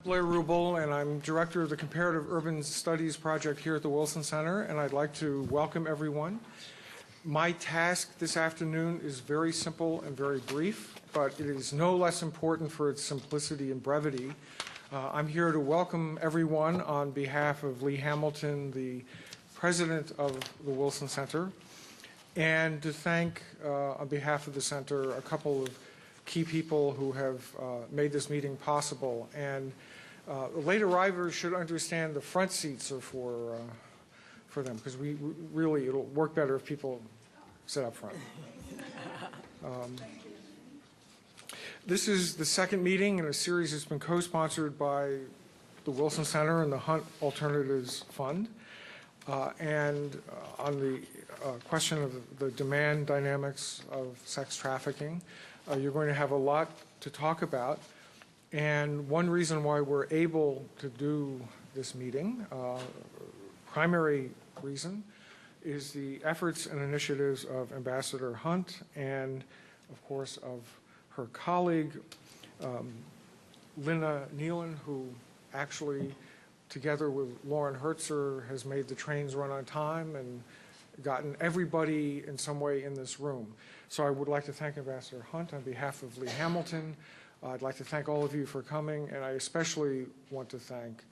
Blair Rubel, and I'm director of the Comparative Urban Studies project here at the Wilson Center, and I'd like to welcome everyone. My task this afternoon is very simple and very brief, but it is no less important for its simplicity and brevity. I'm here to welcome everyone on behalf of Lee Hamilton, the president of the Wilson Center, and to thank, on behalf of the center, a couple of key people who have made this meeting possible. And late arrivals should understand the front seats are for them, because we really, it'll work better if people sit up front. This is the second meeting in a series that's been co-sponsored by the Wilson Center and the Hunt Alternatives Fund. And on the question of the demand dynamics of sex trafficking, you're going to have a lot to talk about. And one reason why we're able to do this meeting, primary reason, is the efforts and initiatives of Ambassador Hunt and, of course, of her colleague, Lina Nealon, who actually, together with Lauren Hertzer, has made the trains run on time and gotten everybody in some way in this room. So I would like to thank Ambassador Hunt on behalf of Lee Hamilton. I'd like to thank all of you for coming, and I especially want to thank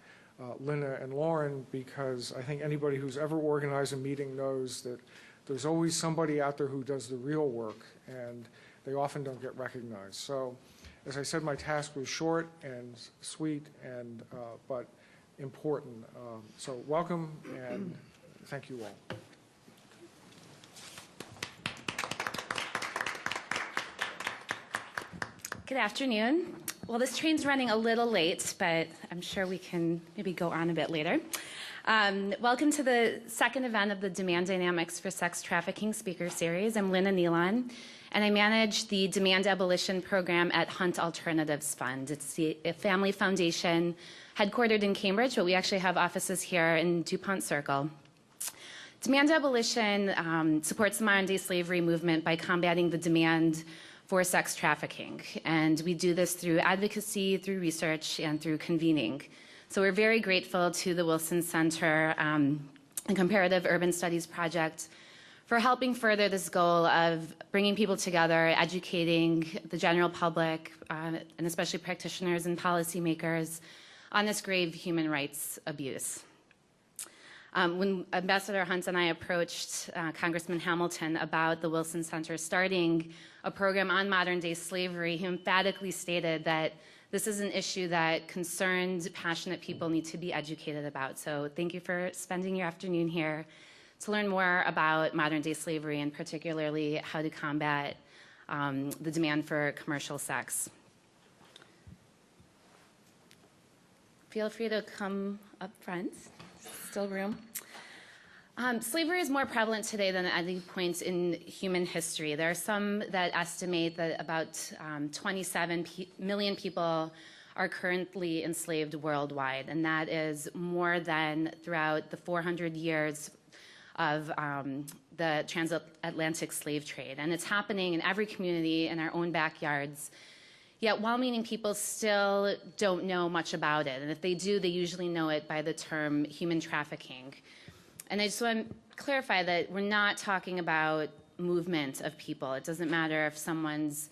Lina and Lauren, because I think anybody who's ever organized a meeting knows that there's always somebody out there who does the real work, and they often don't get recognized. So, as I said, my task was short and sweet, and but important. So welcome, and thank you all. Good afternoon. Well, this train's running a little late, but I'm sure we can maybe go on a bit later. Welcome to the second event of the Demand Dynamics for Sex Trafficking speaker series. I'm Lina Nealon, and I manage the Demand Abolition Program at Hunt Alternatives Fund. It's a family foundation headquartered in Cambridge, but we actually have offices here in DuPont Circle. Demand abolition supports the modern-day slavery movement by combating the demand for sex trafficking. And we do this through advocacy, through research, and through convening. So we're very grateful to the Wilson Center and Comparative Urban Studies Project for helping further this goal of bringing people together, educating the general public, and especially practitioners and policymakers on this grave human rights abuse. When Ambassador Hunt and I approached Congressman Hamilton about the Wilson Center starting a program on modern-day slavery, he emphatically stated that this is an issue that concerned, passionate people need to be educated about. So thank you for spending your afternoon here to learn more about modern-day slavery, and particularly how to combat the demand for commercial sex. Feel free to come up front. Still room. Slavery is more prevalent today than at any point in human history. There are some that estimate that about 27 million people are currently enslaved worldwide, and that is more than throughout the 400 years of the transatlantic slave trade. And it's happening in every community in our own backyards. Yet well-meaning people still don't know much about it. And if they do, they usually know it by the term human trafficking. And I just want to clarify that we're not talking about movement of people. It doesn't matter if someone's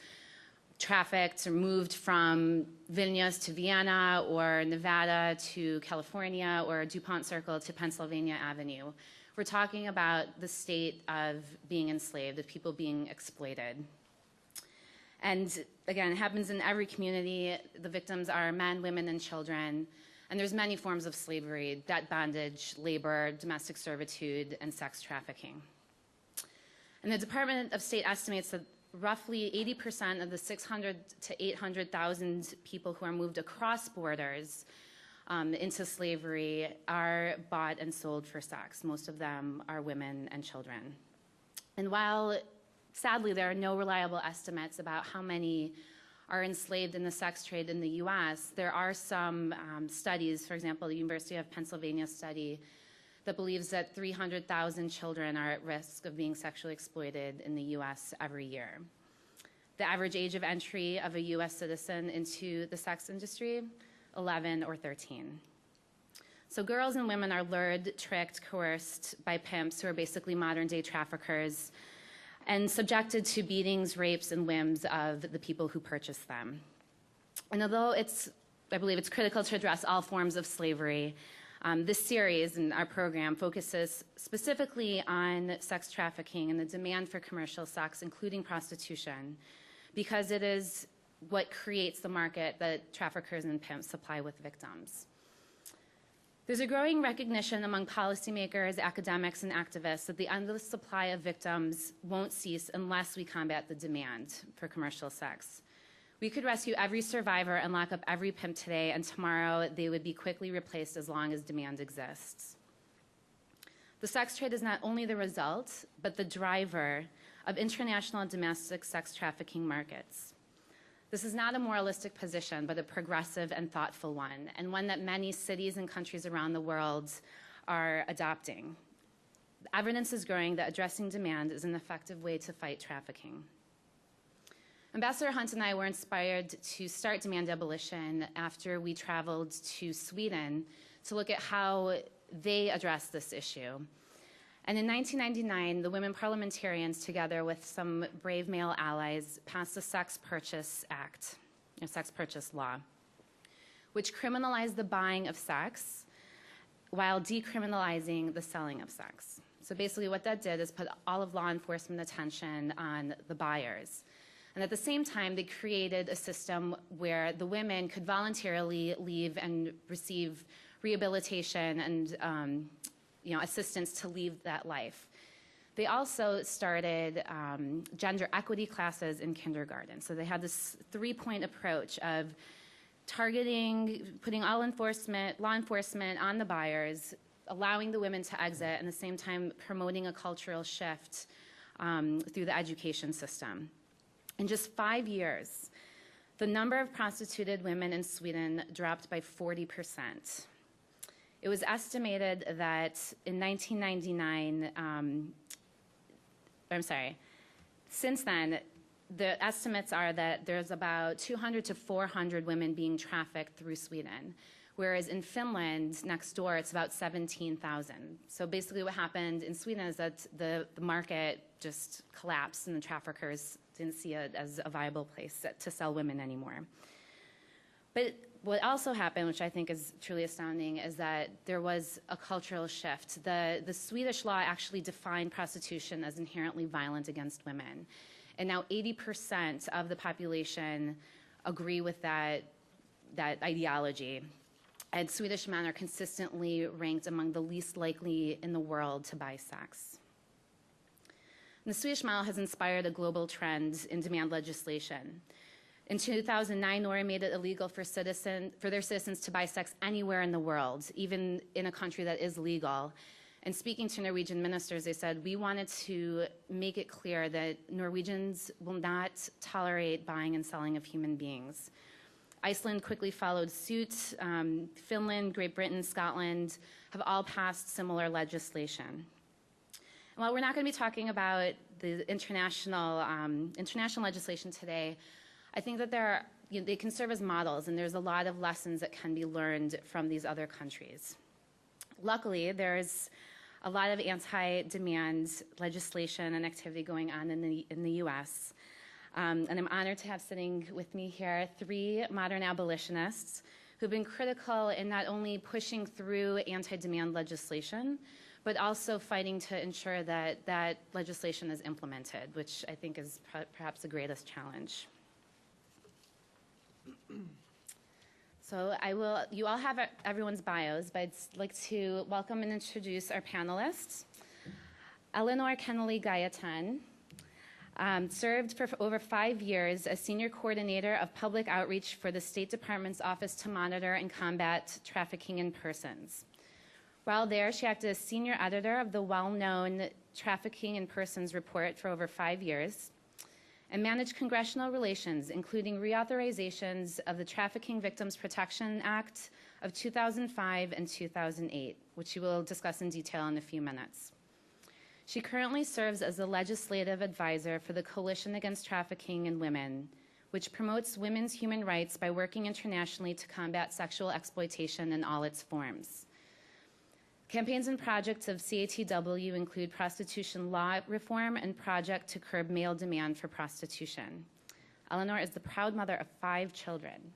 trafficked or moved from Vilnius to Vienna, or Nevada to California, or DuPont Circle to Pennsylvania Avenue. We're talking about the state of being enslaved, of people being exploited. And again, it happens in every community. The victims are men, women, and children. And there's many forms of slavery: debt bondage, labor, domestic servitude, and sex trafficking. And the Department of State estimates that roughly 80% of the 600 to 800,000 people who are moved across borders into slavery are bought and sold for sex. Most of them are women and children. And while sadly there are no reliable estimates about how many are enslaved in the sex trade in the US, there are some studies, for example, the University of Pennsylvania study that believes that 300,000 children are at risk of being sexually exploited in the US every year. The average age of entry of a US citizen into the sex industry, 11, or 13. So girls and women are lured, tricked, coerced by pimps who are basically modern-day traffickers and subjected to beatings, rapes, and whims of the people who purchase them. And although I believe it's critical to address all forms of slavery, this series and our program focuses specifically on sex trafficking and the demand for commercial sex, including prostitution, because it is what creates the market that traffickers and pimps supply with victims. There's a growing recognition among policymakers, academics, and activists that the endless supply of victims won't cease unless we combat the demand for commercial sex. We could rescue every survivor and lock up every pimp today, and tomorrow they would be quickly replaced as long as demand exists. The sex trade is not only the result, but the driver of international and domestic sex trafficking markets. This is not a moralistic position, but a progressive and thoughtful one, and one that many cities and countries around the world are adopting. Evidence is growing that addressing demand is an effective way to fight trafficking. Ambassador Hunt and I were inspired to start demand abolition after we traveled to Sweden to look at how they address this issue. And in 1999, the women parliamentarians, together with some brave male allies, passed the Sex Purchase Act, or sex purchase law, which criminalized the buying of sex while decriminalizing the selling of sex. So basically what that did is put all of law enforcement attention on the buyers. And at the same time, they created a system where the women could voluntarily leave and receive rehabilitation and assistance to leave that life. They also started gender equity classes in kindergarten. So they had this three-point approach of targeting, putting all law enforcement on the buyers, allowing the women to exit, and at the same time promoting a cultural shift through the education system. In just 5 years, the number of prostituted women in Sweden dropped by 40%. It was estimated that in 1999, since then, the estimates are that there's about 200 to 400 women being trafficked through Sweden, whereas in Finland, next door, it's about 17,000. So basically what happened in Sweden is that the market just collapsed and the traffickers didn't see it as a viable place to sell women anymore. But what also happened, which I think is truly astounding, is that there was a cultural shift. The Swedish law actually defined prostitution as inherently violent against women. And now 80% of the population agree with that ideology. And Swedish men are consistently ranked among the least likely in the world to buy sex. And the Swedish model has inspired a global trend in demand legislation. In 2009, Norway made it illegal for their citizens to buy sex anywhere in the world, even in a country that is legal. And speaking to Norwegian ministers, they said, we wanted to make it clear that Norwegians will not tolerate buying and selling of human beings. Iceland quickly followed suit. Finland, Great Britain, Scotland have all passed similar legislation. While we're not going to be talking about the international legislation today, I think that they can serve as models, and there's a lot of lessons that can be learned from these other countries. Luckily, there's a lot of anti-demand legislation and activity going on in the U.S., and I'm honored to have sitting with me here 3 modern abolitionists who've been critical in not only pushing through anti-demand legislation, but also fighting to ensure that that legislation is implemented, which I think is perhaps the greatest challenge. So you all have everyone's bios, but I'd like to welcome and introduce our panelists. Eleanor Kennelly-Gayetan served for over 5 years as Senior Coordinator of Public Outreach for the State Department's Office to Monitor and Combat Trafficking in Persons. While there, she acted as Senior Editor of the well-known Trafficking in Persons report for over 5 years, and managed congressional relations, including reauthorizations of the Trafficking Victims Protection Act of 2005 and 2008, which we will discuss in detail in a few minutes. She currently serves as the legislative advisor for the Coalition Against Trafficking in Women, which promotes women's human rights by working internationally to combat sexual exploitation in all its forms. Campaigns and projects of CATW include prostitution law reform and project to curb male demand for prostitution. Eleanor is the proud mother of 5 children.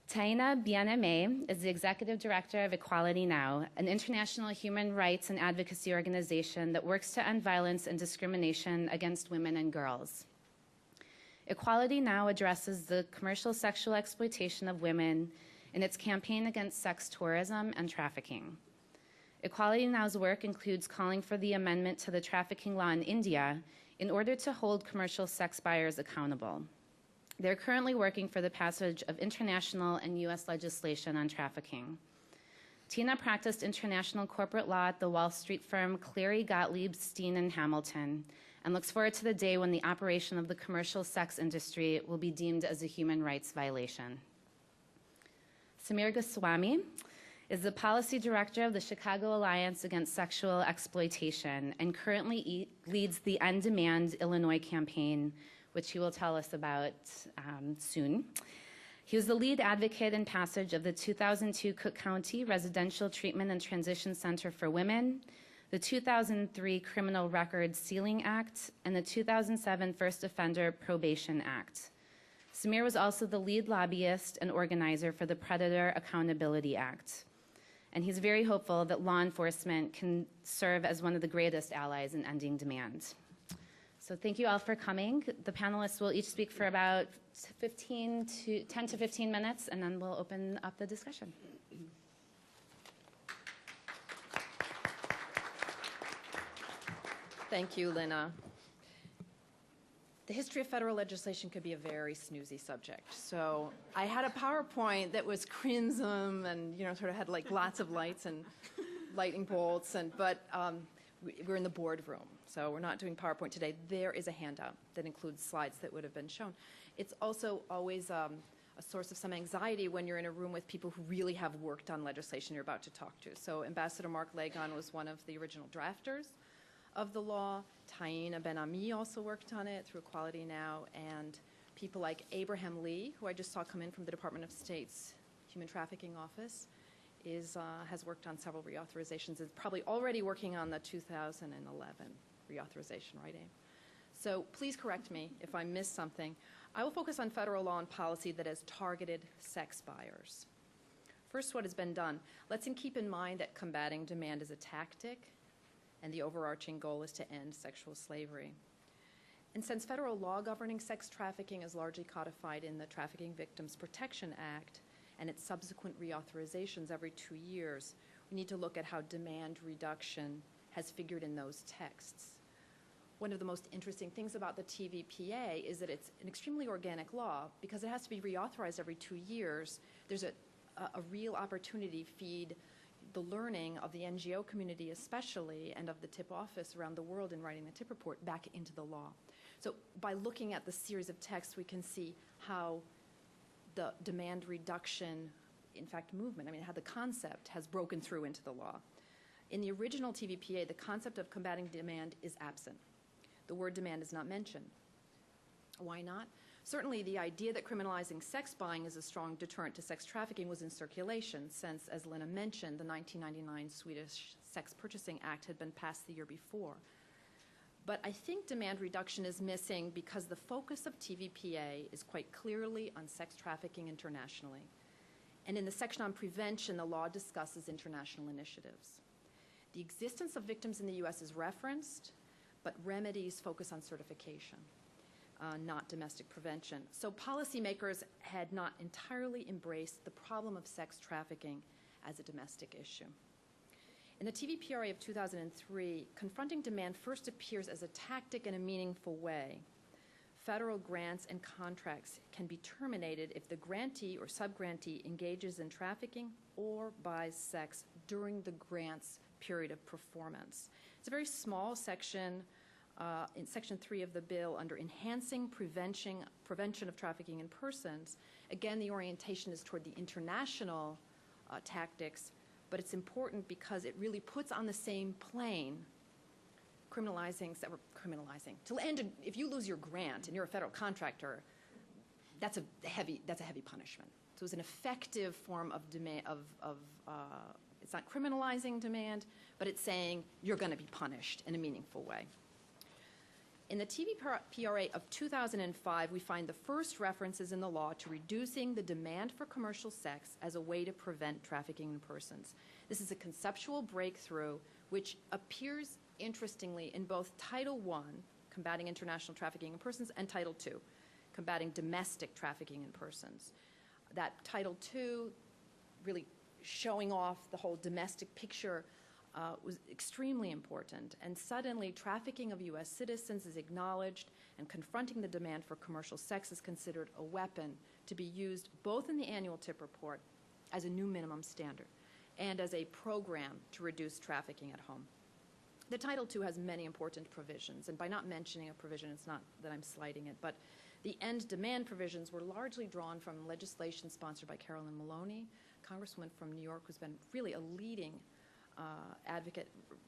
Taina Bien-Aimé is the executive director of Equality Now, an international human rights and advocacy organization that works to end violence and discrimination against women and girls. Equality Now addresses the commercial sexual exploitation of women in its campaign against sex tourism and trafficking. Equality Now's work includes calling for the amendment to the trafficking law in India in order to hold commercial sex buyers accountable. They're currently working for the passage of international and U.S. legislation on trafficking. Tina practiced international corporate law at the Wall Street firm Cleary, Gottlieb, Steen & Hamilton, and looks forward to the day when the operation of the commercial sex industry will be deemed as a human rights violation. Samir Goswami is the policy director of the Chicago Alliance Against Sexual Exploitation and currently leads the End Demand Illinois campaign, which he will tell us about soon. He was the lead advocate in passage of the 2002 Cook County Residential Treatment and Transition Center for Women, the 2003 Criminal Record Sealing Act, and the 2007 First Offender Probation Act. Samir was also the lead lobbyist and organizer for the Preggers Accountability Act. And he's very hopeful that law enforcement can serve as one of the greatest allies in ending demand. So thank you all for coming. The panelists will each speak for about 10 to 15 minutes, and then we'll open up the discussion. Thank you, Lina. The history of federal legislation could be a very snoozy subject. So I had a PowerPoint that was crimson and sort of had like lots of lights and lightning bolts, but we're in the boardroom, so we're not doing PowerPoint today. There is a handout that includes slides that would have been shown. It's also always a source of some anxiety when you're in a room with people who really have worked on legislation you're about to talk to. So Ambassador Mark Lagon was one of the original drafters of the law. Taina Ben-Ami also worked on it through Equality Now, and people like Abraham Lee, who I just saw come in from the Department of State's Human Trafficking Office, has worked on several reauthorizations, is probably already working on the 2011 reauthorization, right, Abe? So please correct me if I miss something. I will focus on federal law and policy that has targeted sex buyers. First, what has been done? Let's keep in mind that combating demand is a tactic, and the overarching goal is to end sexual slavery. And since federal law governing sex trafficking is largely codified in the Trafficking Victims Protection Act and its subsequent reauthorizations every 2 years, we need to look at how demand reduction has figured in those texts. One of the most interesting things about the TVPA is that it's an extremely organic law. Because it has to be reauthorized every 2 years, there's a real opportunity to feed the learning of the NGO community especially, and of the TIP office around the world in writing the TIP report back into the law. So by looking at the series of texts, we can see how the demand reduction, in fact, movement, how the concept has broken through into the law. In the original TVPA, the concept of combating demand is absent. The word demand is not mentioned. Why not? Certainly, the idea that criminalizing sex buying is a strong deterrent to sex trafficking was in circulation since, as Lina mentioned, the 1999 Swedish Sex Purchasing Act had been passed the year before. But I think demand reduction is missing because the focus of TVPA is quite clearly on sex trafficking internationally. And in the section on prevention, the law discusses international initiatives. The existence of victims in the U.S. is referenced, but remedies focus on certification, not domestic prevention. So policymakers had not entirely embraced the problem of sex trafficking as a domestic issue. In the TVPRA of 2003, confronting demand first appears as a tactic in a meaningful way. Federal grants and contracts can be terminated if the grantee or subgrantee engages in trafficking or buys sex during the grant's period of performance. It's a very small section in Section 3 of the bill under enhancing prevention of trafficking in persons. Again, the orientation is toward the international tactics, but it's important because it really puts on the same plane if you lose your grant and you're a federal contractor, that's a heavy punishment. So it's an effective form of demand, it's not criminalizing demand, but it's saying you're going to be punished in a meaningful way. In the TVPRA of 2005, we find the first references in the law to reducing the demand for commercial sex as a way to prevent trafficking in persons. This is a conceptual breakthrough which appears interestingly in both Title I, Combating International Trafficking in Persons, and Title II, Combating Domestic Trafficking in Persons. That Title II, really showing off the whole domestic picture, was extremely important. And suddenly, trafficking of U.S. citizens is acknowledged, and confronting the demand for commercial sex is considered a weapon to be used both in the annual TIP report as a new minimum standard and as a program to reduce trafficking at home. The Title II has many important provisions, and by not mentioning a provision, it's not that I'm slighting it, but the end demand provisions were largely drawn from legislation sponsored by Carolyn Maloney, Congresswoman from New York, who's been really a leading advocate,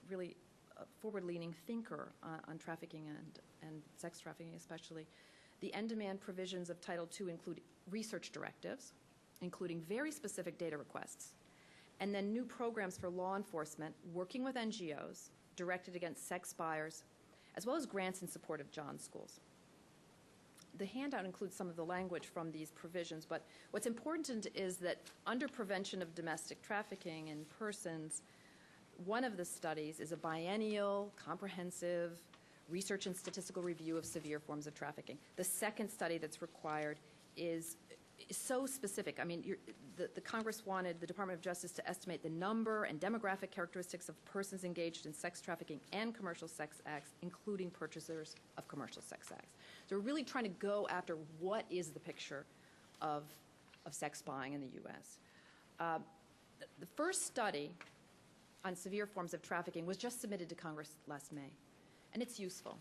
really a forward-leaning thinker on trafficking and sex trafficking especially. The end demand provisions of Title II include research directives, including very specific data requests, and then new programs for law enforcement working with NGOs directed against sex buyers, as well as grants in support of John's schools. The handout includes some of the language from these provisions, but what's important is that under prevention of domestic trafficking in persons, one of the studies is a biennial, comprehensive research and statistical review of severe forms of trafficking. The second study that's required is so specific. I mean, the Congress wanted the Department of Justice to estimate the number and demographic characteristics of persons engaged in sex trafficking and commercial sex acts, including purchasers of commercial sex acts. So we're really trying to go after what is the picture of sex buying in the U.S. The first study on severe forms of trafficking was just submitted to Congress last May, and it's useful.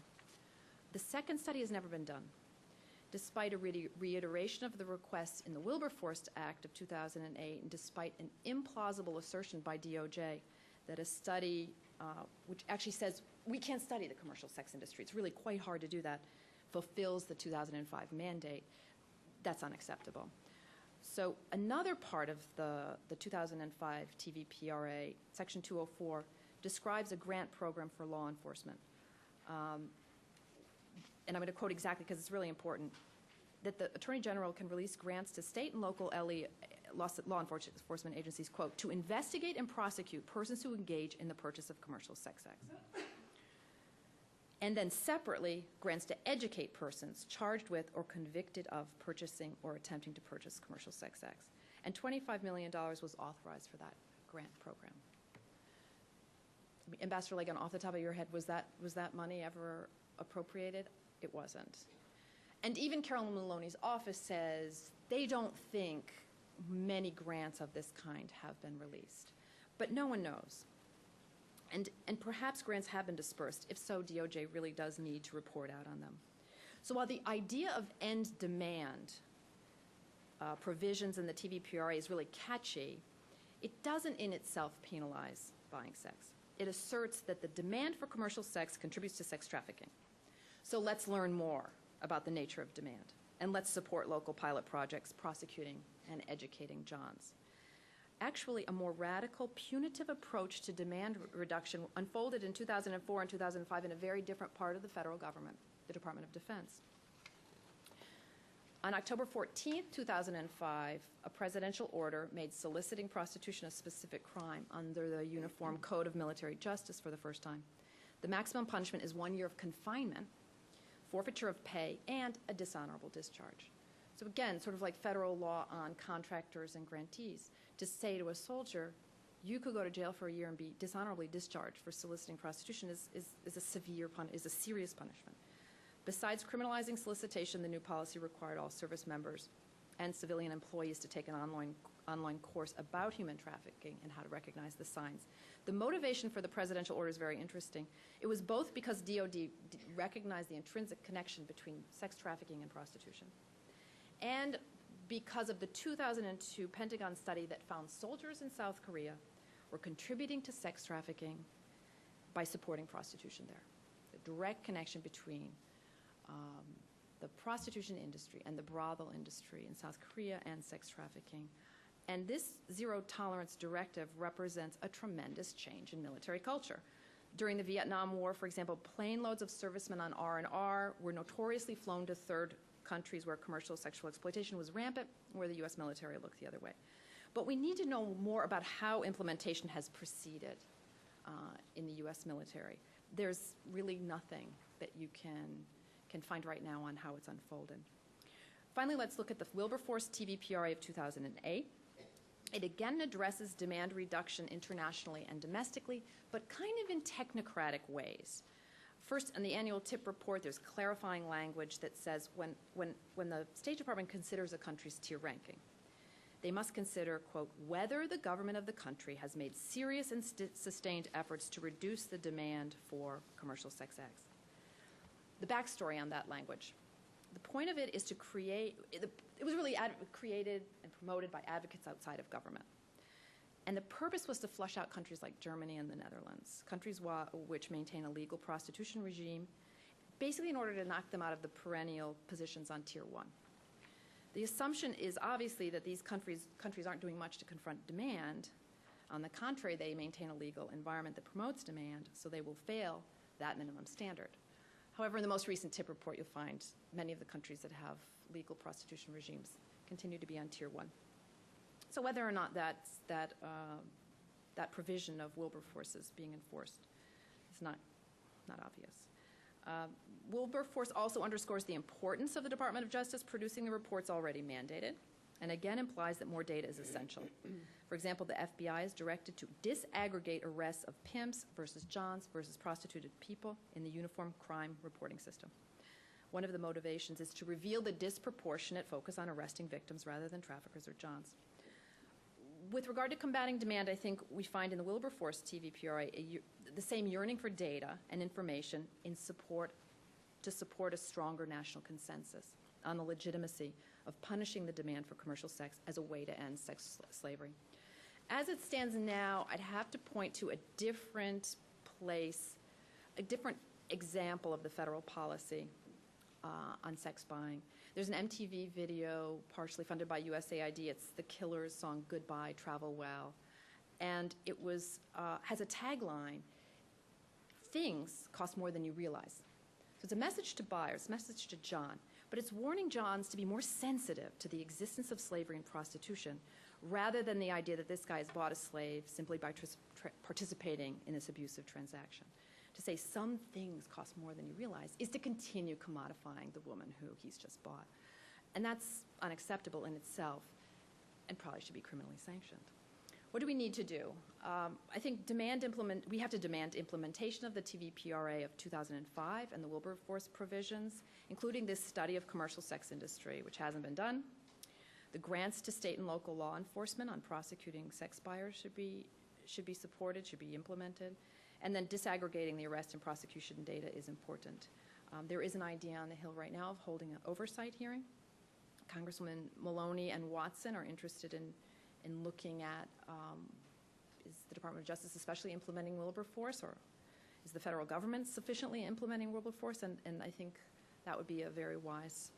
The second study has never been done, despite a reiteration of the requests in the Wilberforce Act of 2008, and despite an implausible assertion by DOJ that a study, which actually says we can't study the commercial sex industry, it's really quite hard to do that, fulfills the 2005 mandate. That's unacceptable. So another part of the 2005 TVPRA, Section 204, describes a grant program for law enforcement. And I'm going to quote exactly because it's really important, that the Attorney General can release grants to state and local law enforcement agencies, quote, to investigate and prosecute persons who engage in the purchase of commercial sex acts. And then separately, grants to educate persons charged with or convicted of purchasing or attempting to purchase commercial sex acts. And $25 million was authorized for that grant program. Ambassador Legan, off the top of your head, was that money ever appropriated? It wasn't. And even Carolyn Maloney's office says they don't think many grants of this kind have been released. But no one knows. And perhaps grants have been dispersed. If so, DOJ really does need to report out on them. So while the idea of end demand provisions in the TVPRA is really catchy, it doesn't in itself penalize buying sex. It asserts that the demand for commercial sex contributes to sex trafficking. So let's learn more about the nature of demand, and let's support local pilot projects prosecuting and educating Johns. Actually, a more radical, punitive approach to demand reduction unfolded in 2004 and 2005 in a very different part of the federal government, the Department of Defense. On October 14, 2005, a presidential order made soliciting prostitution a specific crime under the Uniform Code of Military Justice for the first time. The maximum punishment is 1 year of confinement, forfeiture of pay, and a dishonorable discharge. So again, sort of like federal law on contractors and grantees, to say to a soldier, you could go to jail for a year and be dishonorably discharged for soliciting prostitution is a serious punishment. Besides criminalizing solicitation, the new policy required all service members and civilian employees to take an online course about human trafficking and how to recognize the signs. The motivation for the presidential order is very interesting. It was both because DOD recognized the intrinsic connection between sex trafficking and prostitution, and because of the 2002 Pentagon study that found soldiers in South Korea were contributing to sex trafficking by supporting prostitution there. direct connection between the prostitution industry and the brothel industry in South Korea and sex trafficking. And this zero tolerance directive represents a tremendous change in military culture. During the Vietnam War, for example, plane loads of servicemen on R&R were notoriously flown to third countries where commercial sexual exploitation was rampant, where the U.S. military looked the other way. But we need to know more about how implementation has proceeded in the U.S. military. There's really nothing that you can find right now on how it's unfolded. Finally, let's look at the Wilberforce TVPRA of 2008. It again addresses demand reduction internationally and domestically, but kind of in technocratic ways. First, in the annual TIP report, there's clarifying language that says when the State Department considers a country's tier ranking, they must consider, quote, whether the government of the country has made serious and sustained efforts to reduce the demand for commercial sex acts. The backstory on that language. The point of it is to create, it was really created and promoted by advocates outside of government. And the purpose was to flush out countries like Germany and the Netherlands, countries which maintain a legal prostitution regime, basically in order to knock them out of the perennial positions on Tier 1. The assumption is obviously that these countries aren't doing much to confront demand. On the contrary, they maintain a legal environment that promotes demand, so they will fail that minimum standard. However, in the most recent TIP report, you'll find many of the countries that have legal prostitution regimes continue to be on Tier 1. So whether or not that provision of Wilberforce is being enforced is not obvious. Wilberforce also underscores the importance of the Department of Justice producing the reports already mandated, and again implies that more data is essential. For example, the FBI is directed to disaggregate arrests of pimps versus johns versus prostituted people in the Uniform Crime Reporting System. One of the motivations is to reveal the disproportionate focus on arresting victims rather than traffickers or johns. With regard to combating demand, I think we find in the Wilberforce TVPRA the same yearning for data and information to support a stronger national consensus on the legitimacy of punishing the demand for commercial sex as a way to end sex slavery. As it stands now, I'd have to point to a different place, a different example of the federal policy on sex buying. There's an MTV video partially funded by USAID. It's the Killers' song, Goodbye, Travel Well. And it has a tagline, things cost more than you realize. So it's a message to buyers, a message to John, but it's warning Johns to be more sensitive to the existence of slavery and prostitution rather than the idea that this guy has bought a slave simply by participating in this abusive transaction. To say some things cost more than you realize is to continue commodifying the woman who he's just bought. And that's unacceptable in itself and probably should be criminally sanctioned. What do we need to do? I think we have to demand implementation of the TVPRA of 2005 and the Wilberforce provisions, including this study of commercial sex industry, which hasn't been done. The grants to state and local law enforcement on prosecuting sex buyers should be supported, should be implemented. And then disaggregating the arrest and prosecution data is important. There is an idea on the Hill right now of holding an oversight hearing. Congresswoman Maloney and Watson are interested in looking at is the Department of Justice especially implementing Wilberforce, or is the federal government sufficiently implementing Wilberforce? And I think that would be a very wise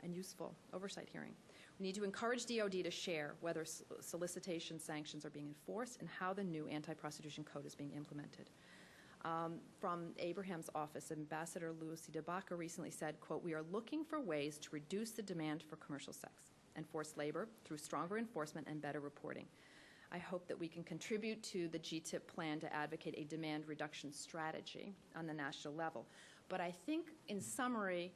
and useful oversight hearing. We need to encourage DOD to share whether solicitation sanctions are being enforced and how the new anti-prostitution code is being implemented. From Abraham's office, Ambassador Lucy DeBaca recently said, quote, "We are looking for ways to reduce the demand for commercial sex and forced labor through stronger enforcement and better reporting. I hope that we can contribute to the GTIP plan to advocate a demand reduction strategy on the national level." But I think, in summary,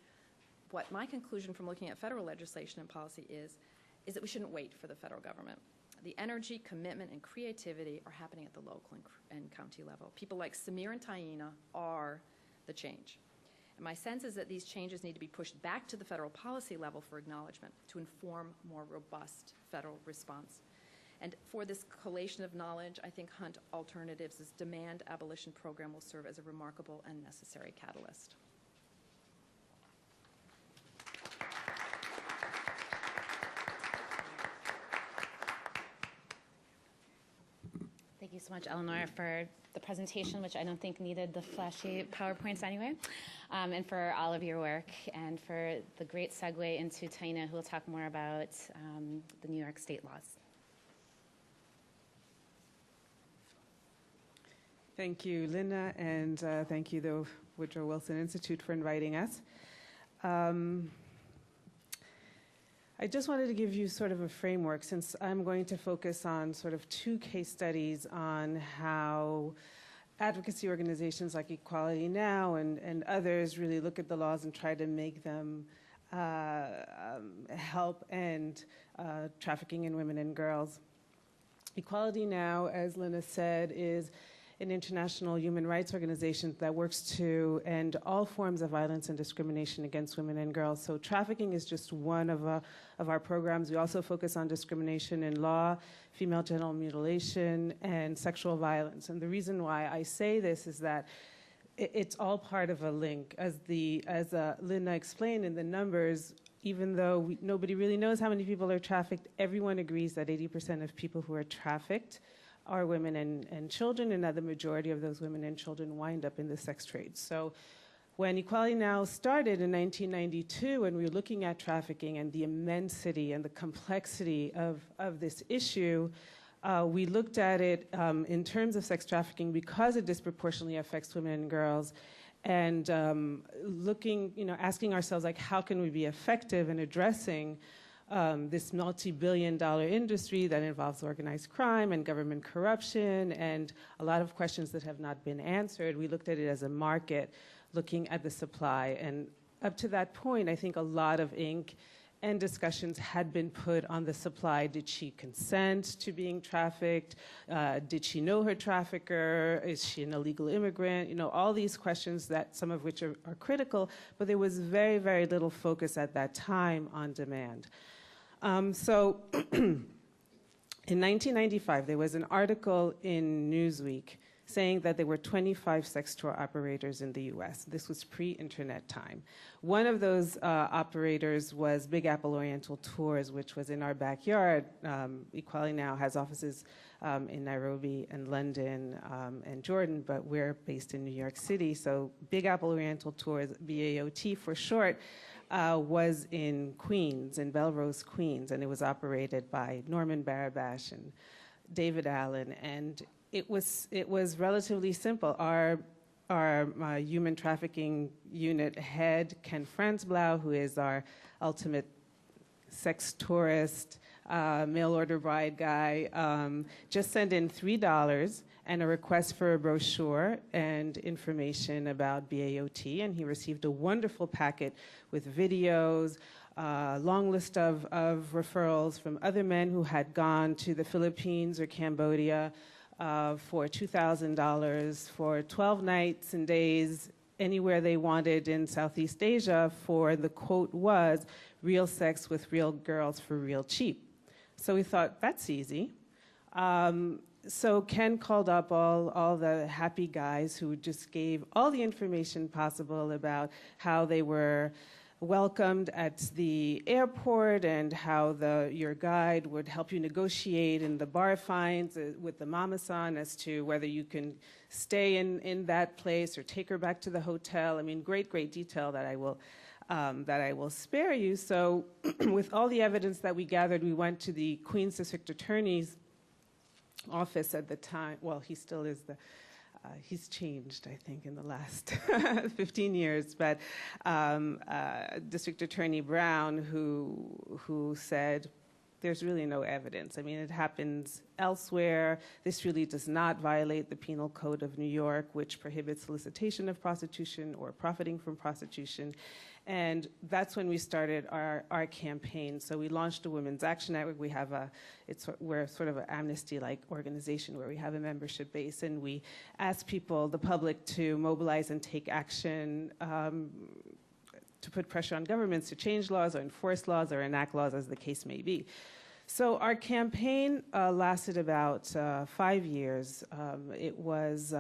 what my conclusion from looking at federal legislation and policy is that we shouldn't wait for the federal government. The energy, commitment, and creativity are happening at the local and county level. People like Samir and Taina are the change. And my sense is that these changes need to be pushed back to the federal policy level for acknowledgement to inform more robust federal response. And for this collation of knowledge, I think Hunt Alternatives' demand abolition program will serve as a remarkable and necessary catalyst. Thank you you so much, Eleanor, for the presentation, which I don't think needed the flashy PowerPoints anyway, and for all of your work, and for the great segue into Taina, who will talk more about the New York State laws. Thank you, Linda, and thank you, the Woodrow Wilson Institute, for inviting us. I just wanted to give you sort of a framework, since I'm going to focus on sort of two case studies on how advocacy organizations like Equality Now and others really look at the laws and try to make them help end trafficking in women and girls. Equality Now, as Linda said, is an international human rights organization that works to end all forms of violence and discrimination against women and girls. So trafficking is just one of our programs. We also focus on discrimination in law, female genital mutilation, and sexual violence. And the reason why I say this is that it's all part of a link. As Linda explained in the numbers, even though nobody really knows how many people are trafficked, everyone agrees that 80% of people who are trafficked are women and children, and that the majority of those women and children wind up in the sex trade. So when Equality Now started in 1992, and we were looking at trafficking and the immensity and the complexity of this issue, we looked at it in terms of sex trafficking because it disproportionately affects women and girls, and asking ourselves, like, how can we be effective in addressing this multi-billion-dollar industry that involves organized crime and government corruption, and a lot of questions that have not been answered. We looked at it as a market, looking at the supply. And up to that point, I think a lot of ink and discussions had been put on the supply. Did she consent to being trafficked? Did she know her trafficker? Is she an illegal immigrant? You know, all these questions, that some of which are critical, but there was very, very little focus at that time on demand. So in 1995, there was an article in Newsweek saying that there were 25 sex tour operators in the US. This was pre-internet time. One of those operators was Big Apple Oriental Tours, which was in our backyard. Equality Now has offices in Nairobi and London and Jordan, but we're based in New York City. So Big Apple Oriental Tours, BAOT for short, was in Queens, in Belrose, Queens, and it was operated by Norman Barabash and David Allen, and it was relatively simple. Our human trafficking unit head, Ken Franzblau, who is our ultimate sex tourist, mail order bride guy, just sent in $3 and a request for a brochure and information about BAOT, and he received a wonderful packet with videos, long list of referrals from other men who had gone to the Philippines or Cambodia for $2,000 for 12 nights and days anywhere they wanted in Southeast Asia for, the quote was, real sex with real girls for real cheap. So we thought, that's easy. So Ken called up all the happy guys who just gave all the information possible about how they were welcomed at the airport and how your guide would help you negotiate in the bar fines with the mama-san as to whether you can stay in that place or take her back to the hotel. I mean, great detail that I will spare you. So with all the evidence that we gathered, we went to the Queens District Attorney's office at the time. Well, he still is he's changed, I think, in the last 15 years, but District Attorney Brown, who said, there's really no evidence. I mean, it happens elsewhere. This really does not violate the Penal Code of New York, which prohibits solicitation of prostitution or profiting from prostitution. And that's when we started our campaign. So we launched a Women's Action Network. We're sort of an Amnesty-like organization where we have a membership base, and we ask people, the public, to mobilize and take action to put pressure on governments to change laws or enforce laws or enact laws, as the case may be. So our campaign lasted about 5 years. It was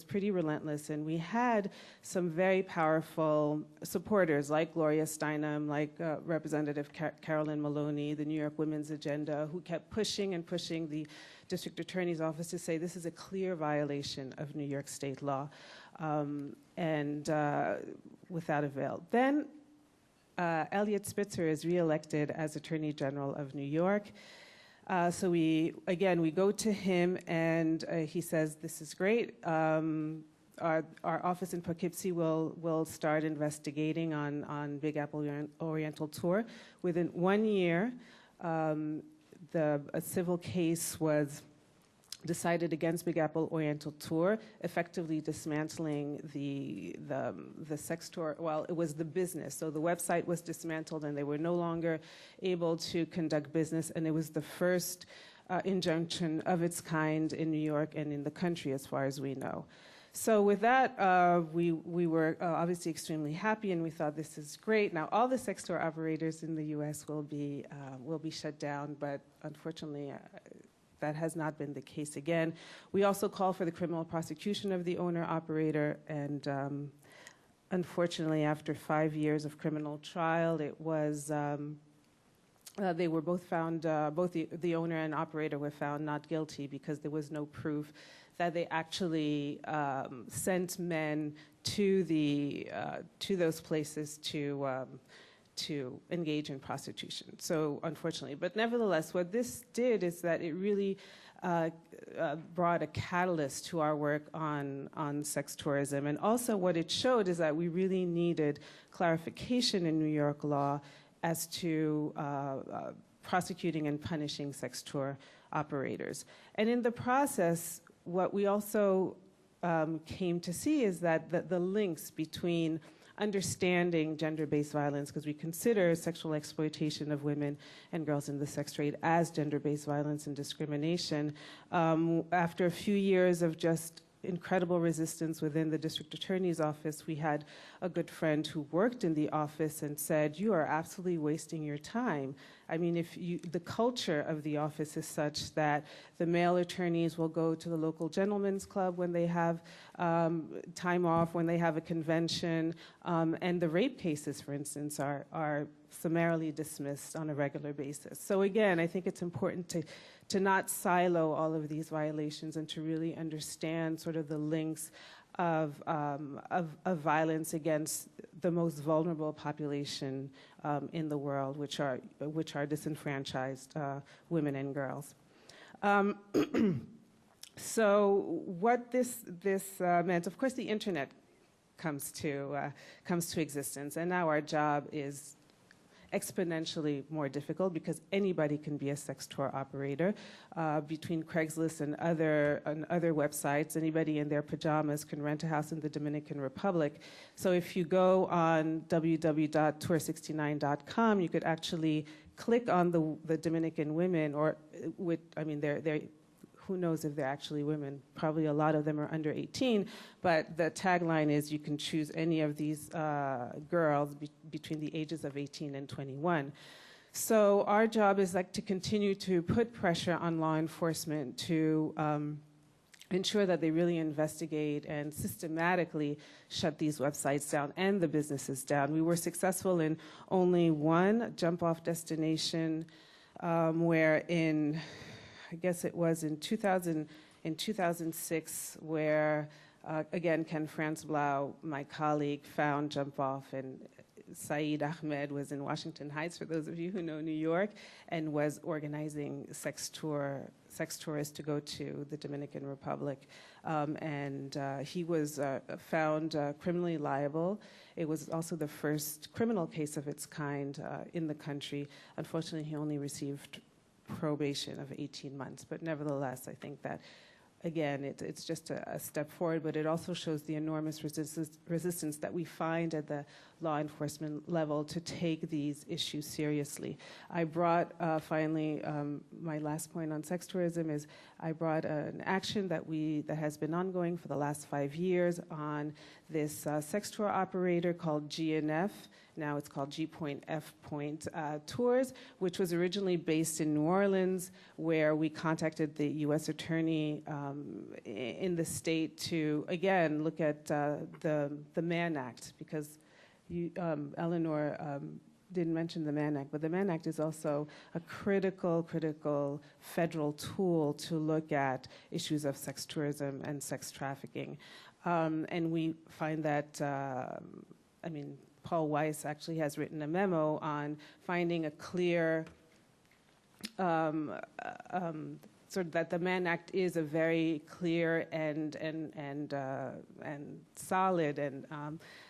pretty relentless, and we had some very powerful supporters like Gloria Steinem, like Representative Carolyn Maloney, the New York Women's Agenda, who kept pushing and pushing the district attorney's office to say this is a clear violation of New York state law, and without avail. Then Eliot Spitzer is reelected as Attorney General of New York. So we go to him, and he says, this is great. Our office in Poughkeepsie will start investigating on Big Apple Oriental Tour. Within 1 year, a civil case was decided against Big Apple Oriental Tour, effectively dismantling the sex tour. Well, it was the business. So the website was dismantled, and they were no longer able to conduct business. And it was the first injunction of its kind in New York and in the country, as far as we know. So with that, we were obviously extremely happy, and we thought this is great. Now, all the sex tour operators in the U.S. will be shut down, but unfortunately, that has not been the case again. We also call for the criminal prosecution of the owner-operator, and unfortunately, after 5 years of criminal trial, it was they were both found, both the owner and operator were found not guilty because there was no proof that they actually sent men to those places to engage in prostitution. So unfortunately, but nevertheless, what this did is that it really brought a catalyst to our work on sex tourism. And also what it showed is that we really needed clarification in New York law as to prosecuting and punishing sex tour operators. And in the process, what we also came to see is that the links between understanding gender-based violence, because we consider sexual exploitation of women and girls in the sex trade as gender-based violence and discrimination. After a few years of just incredible resistance within the district attorney's office, we had a good friend who worked in the office and said, you are absolutely wasting your time. I mean, the culture of the office is such that the male attorneys will go to the local gentlemen's club when they have time off, when they have a convention, and the rape cases, for instance, are summarily dismissed on a regular basis. So again, I think it's important to not silo all of these violations and to really understand sort of the links of violence against the most vulnerable population in the world, which are disenfranchised women and girls. So what this meant, of course, the internet comes to existence, and now our job is exponentially more difficult because anybody can be a sex tour operator. Between Craigslist and other websites, anybody in their pajamas can rent a house in the Dominican Republic. So if you go on www.tour69.com, you could actually click on the Dominican women, or they're who knows if they're actually women. Probably a lot of them are under 18, but the tagline is you can choose any of these girls between the ages of 18 and 21. So our job is to continue to put pressure on law enforcement to ensure that they really investigate and systematically shut these websites down and the businesses down. We were successful in only one jump-off destination where I guess it was in 2006, where, again, Ken Franz Blau, my colleague, found Jump Off, and Saeed Ahmed was in Washington Heights, for those of you who know New York, and was organizing sex tourists to go to the Dominican Republic. He was found criminally liable. It was also the first criminal case of its kind in the country. Unfortunately, he only received probation of 18 months. But nevertheless, I think that, again, it's just a step forward, but it also shows the enormous resistance that we find at the law enforcement level to take these issues seriously. I brought, finally, my last point on sex tourism is I brought an action that has been ongoing for the last 5 years on this sex tour operator called GNF, now it's called G Point, F Point tours, which was originally based in New Orleans, where we contacted the U.S. Attorney in the state to, again, look at the Mann Act, because Eleanor didn't mention the Mann Act, but the Mann Act is also a critical federal tool to look at issues of sex tourism and sex trafficking. And we find that, Paul Weiss actually has written a memo on finding a clear, sort of that the Mann Act is a very clear and solid and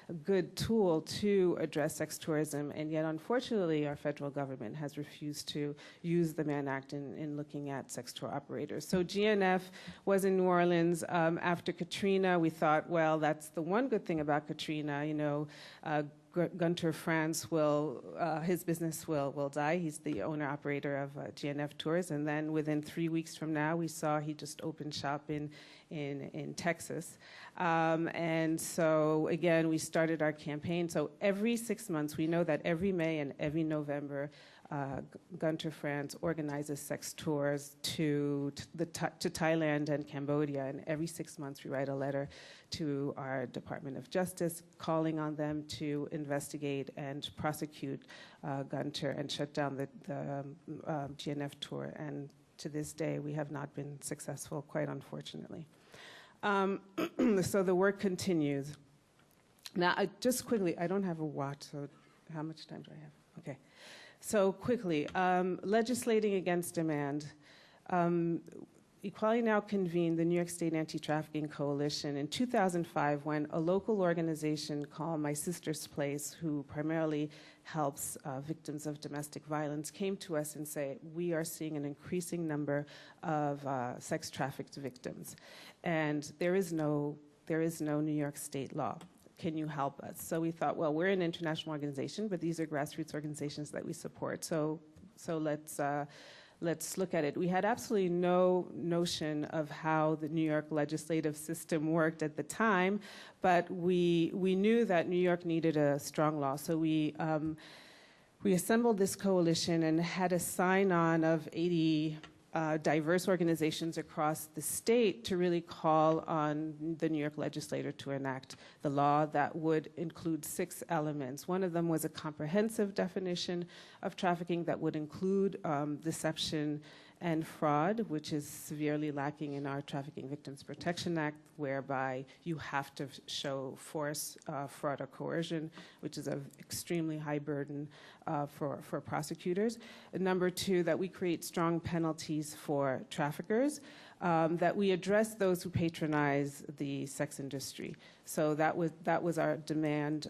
a good tool to address sex tourism, and yet unfortunately our federal government has refused to use the Mann Act in looking at sex tour operators. So GNF was in New Orleans after Katrina. We thought, well, that's the one good thing about Katrina, Gunter France his business will die. He's the owner-operator of GNF Tours, and then within 3 weeks from now, we saw he just opened shop in Texas. And so, again, we started our campaign. So every 6 months, we know that every May and every November, Gunter France organizes sex tours to Thailand and Cambodia, and every 6 months we write a letter to our Department of Justice calling on them to investigate and prosecute Gunter and shut down the GNF tour. And to this day, we have not been successful, quite unfortunately. So the work continues. Now, just quickly, I don't have a watch, so how much time do I have? Okay. So quickly, legislating against demand. Equality Now convened the New York State Anti-Trafficking Coalition in 2005 when a local organization called My Sister's Place, who primarily helps victims of domestic violence, came to us and said, we are seeing an increasing number of sex trafficked victims, and there is no New York State law. Can you help us? So we thought, well, we're an international organization, but these are grassroots organizations that we support. So let's look at it. We had absolutely no notion of how the New York legislative system worked at the time, but we knew that New York needed a strong law. So we assembled this coalition and had a sign-on of 80 diverse organizations across the state to really call on the New York legislature to enact the law that would include 6 elements. One of them was a comprehensive definition of trafficking that would include deception and fraud, which is severely lacking in our Trafficking Victims Protection Act, whereby you have to show force, fraud, or coercion, which is an extremely high burden for prosecutors. And number 2, that we create strong penalties for traffickers, that we address those who patronize the sex industry. So that was our demand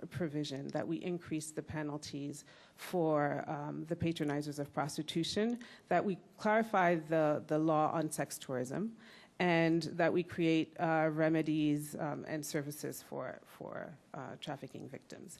provision, that we increase the penalties for the patronizers of prostitution, that we clarify the law on sex tourism, and that we create remedies and services for trafficking victims.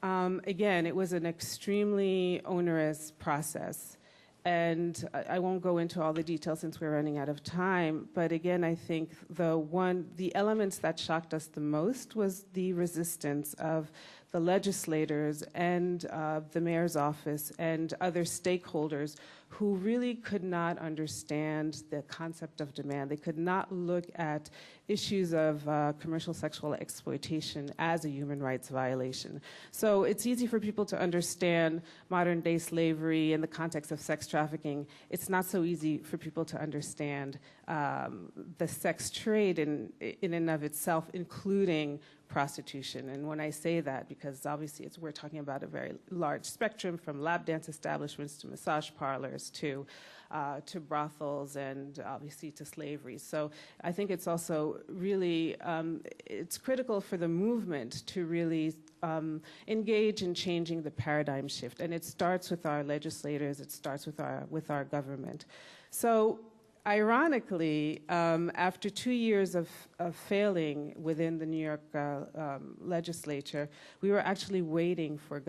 Again, it was an extremely onerous process. And I won't go into all the details since we're running out of time, but again, I think the elements that shocked us the most was the resistance of the legislators and the mayor's office and other stakeholders who really could not understand the concept of demand. They could not look at issues of commercial sexual exploitation as a human rights violation. So it's easy for people to understand modern-day slavery in the context of sex trafficking. It's not so easy for people to understand the sex trade in and of itself, including prostitution. And when I say that, because obviously we're talking about a very large spectrum, from lap dance establishments to massage parlors to brothels and obviously to slavery. So I think it's also really, it's critical for the movement to really engage in changing the paradigm shift. And it starts with our legislators, it starts with our government. So ironically, after 2 years of failing within the New York legislature, we were actually waiting for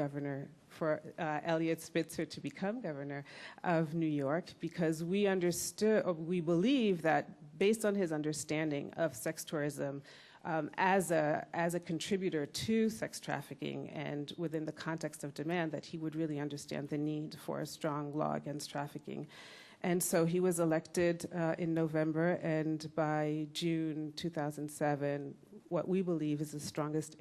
Eliot Spitzer to become governor of New York, because we believe that based on his understanding of sex tourism, as a contributor to sex trafficking and within the context of demand, that he would really understand the need for a strong law against trafficking. And so he was elected in November, and by June 2007, what we believe is the strongest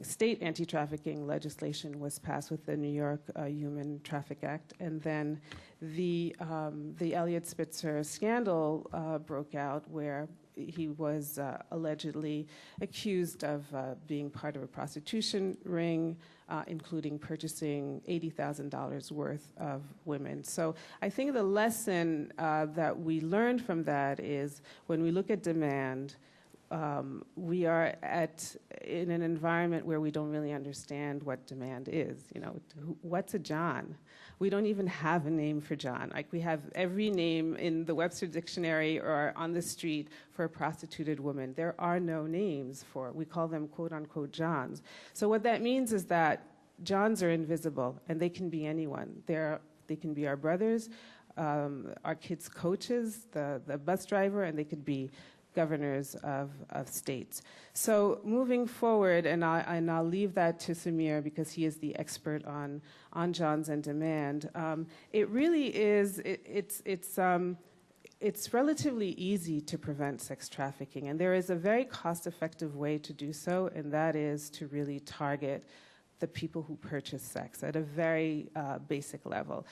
state anti-trafficking legislation was passed with the New York Human Traffic Act. And then the Elliot Spitzer scandal broke out, where he was allegedly accused of being part of a prostitution ring, including purchasing $80,000 worth of women. So I think the lesson that we learned from that is when we look at demand, we are in an environment where we don't really understand what demand is. You know, what's a John? We don't even have a name for John. Like, we have every name in the Webster Dictionary or on the street for a prostituted woman. There are no names we call them quote unquote Johns. So what that means is that Johns are invisible, and they can be anyone. They can be our brothers, our kids' coaches, the bus driver, and they could be governors of states. So moving forward, and I'll leave that to Samir because he is the expert on Johns and demand. It really is. It's relatively easy to prevent sex trafficking, and there is a very cost-effective way to do so, and that is to really target the people who purchase sex at a very basic level.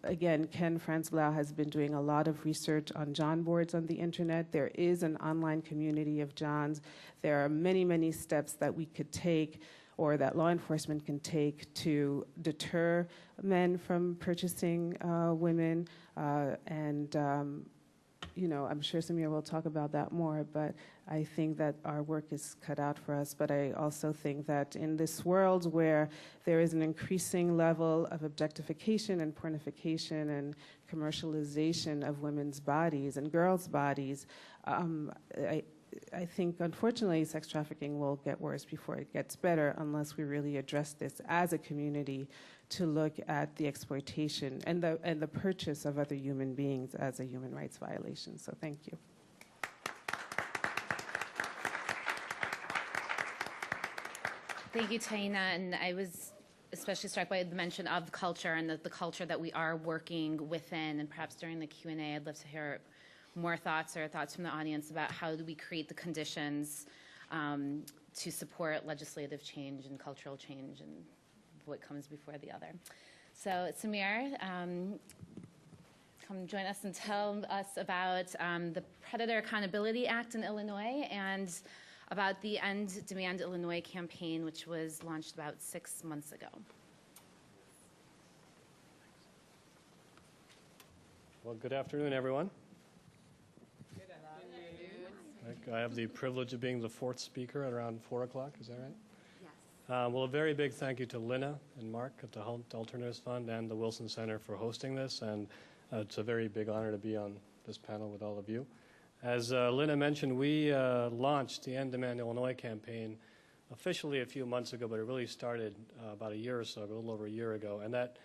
Again, Ken Franz-Blau has been doing a lot of research on John boards on the internet. There is an online community of Johns. There are many, many steps that we could take or that law enforcement can take to deter men from purchasing women. You know, I'm sure Samir will talk about that more, but I think that our work is cut out for us. But I also think that in this world where there is an increasing level of objectification and pornification and commercialization of women's bodies and girls' bodies, I think, unfortunately, sex trafficking will get worse before it gets better unless we really address this as a community to look at the exploitation and the purchase of other human beings as a human rights violation. So thank you. Thank you, Taina. And I was especially struck by the mention of culture and the culture that we are working within. And perhaps during the Q&A, I'd love to hear more thoughts or thoughts from the audience about how do we create the conditions to support legislative change and cultural change and what comes before the other. So Samir, come join us and tell us about the Predator Accountability Act in Illinois and about the End Demand Illinois campaign, which was launched about 6 months ago. Well, good afternoon, everyone. Good afternoon. I have the privilege of being the fourth speaker at around 4 o'clock, is that right? Yes. Well, a very big thank you to Lina and Mark at the Alternatives Fund and the Wilson Center for hosting this, and it's a very big honor to be on this panel with all of you. As Lina mentioned, we launched the End Demand Illinois campaign officially a few months ago, but it really started about a year or so, a little over a year ago, and that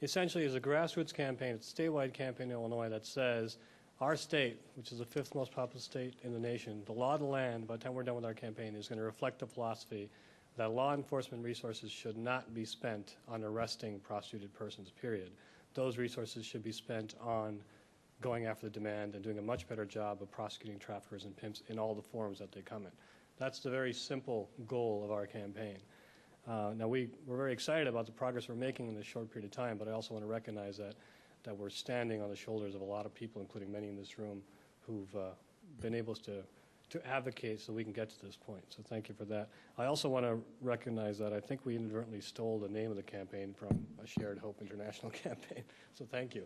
essentially is a grassroots campaign. It's a statewide campaign in Illinois that says our state, which is the 5th most populous state in the nation, the law of the land, by the time we're done with our campaign, is going to reflect the philosophy that law enforcement resources should not be spent on arresting prostituted persons, period. Those resources should be spent on going after the demand and doing a much better job of prosecuting traffickers and pimps in all the forms that they come in. That's the very simple goal of our campaign. Now, we're very excited about the progress we're making in this short period of time, but I also want to recognize that we're standing on the shoulders of a lot of people, including many in this room, who've been able to advocate so we can get to this point. So thank you for that. I also want to recognize that I think we inadvertently stole the name of the campaign from a Shared Hope International campaign, so thank you.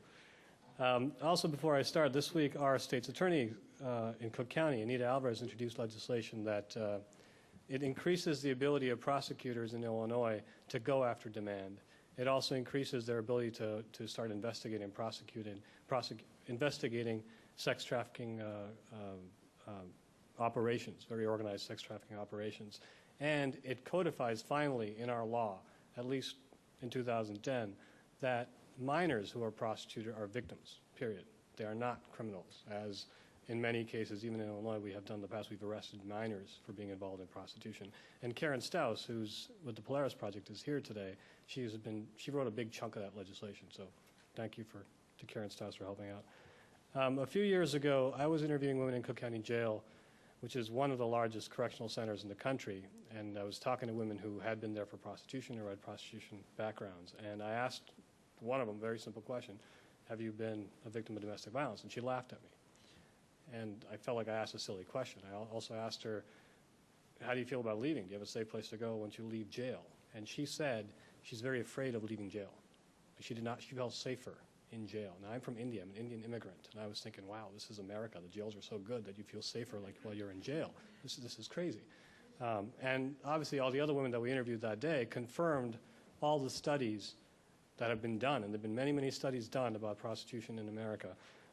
Also, before I start, this week our state's attorney in Cook County, Anita Alvarez, introduced legislation that it increases the ability of prosecutors in Illinois to go after demand. It also increases their ability to start investigating and investigating sex trafficking operations, very organized sex trafficking operations. And it codifies finally in our law, at least in 2010, that minors who are prostituted are victims, period. They are not criminals, as in many cases, even in Illinois, we have done in the past, we've arrested minors for being involved in prostitution. And Karen Staus, who's with the Polaris Project, is here today. She wrote a big chunk of that legislation, so thank you to Karen Staus for helping out. A few years ago, I was interviewing women in Cook County Jail, which is one of the largest correctional centers in the country, and I was talking to women who had been there for prostitution or had prostitution backgrounds, and I asked one of them a very simple question: have you been a victim of domestic violence? And she laughed at me. And I felt like I asked a silly question. I also asked her, how do you feel about leaving? Do you have a safe place to go once you leave jail? And she said she's very afraid of leaving jail. She felt safer in jail. Now, I'm from India. I'm an Indian immigrant. And I was thinking, wow, this is America. The jails are so good that you feel safer like while you're in jail. This is crazy. And obviously, all the other women that we interviewed that day confirmed all the studies that have been done, and there have been many, many studies done about prostitution in America,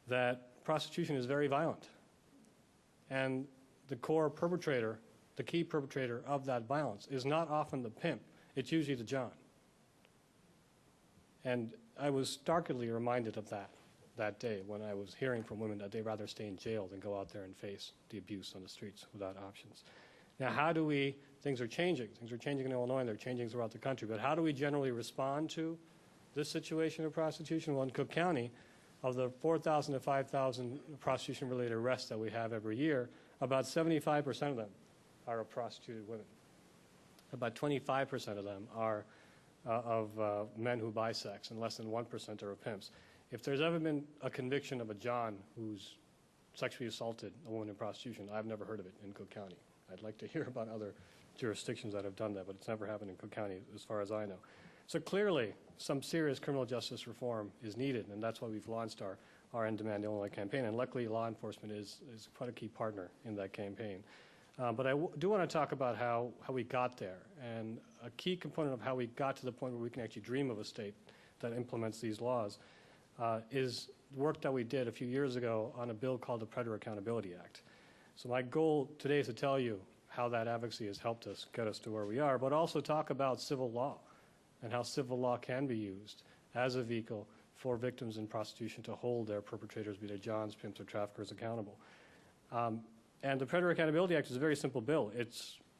that prostitution is very violent. And the core perpetrator, the key perpetrator of that violence is not often the pimp. It's usually the John. And I was starkly reminded of that day when I was hearing from women that they'd rather stay in jail than go out there and face the abuse on the streets without options. Now, things are changing. Things are changing in Illinois, and they're changing throughout the country. But how do we generally respond to this situation of prostitution? Well, in Cook County, of the 4,000 to 5,000 prostitution-related arrests that we have every year, about 75% of them are of prostituted women. About 25% of them are of men who buy sex, and less than 1% are of pimps. If there's ever been a conviction of a John who's sexually assaulted a woman in prostitution, I've never heard of it in Cook County. I'd like to hear about other jurisdictions that have done that, but it's never happened in Cook County as far as I know. So clearly, some serious criminal justice reform is needed, and that's why we've launched our End Demand Illinois campaign. And luckily, law enforcement is quite a key partner in that campaign. But I do want to talk about how we got there. And a key component of how we got to the point where we can actually dream of a state that implements these laws is work that we did a few years ago on a bill called the Preggers Accountability Act. So my goal today is to tell you how that advocacy has helped us get us to where we are, but also talk about civil law and how civil law can be used as a vehicle for victims in prostitution to hold their perpetrators, be they Johns, pimps, or traffickers, accountable. And the Preggers Accountability Act is a very simple bill.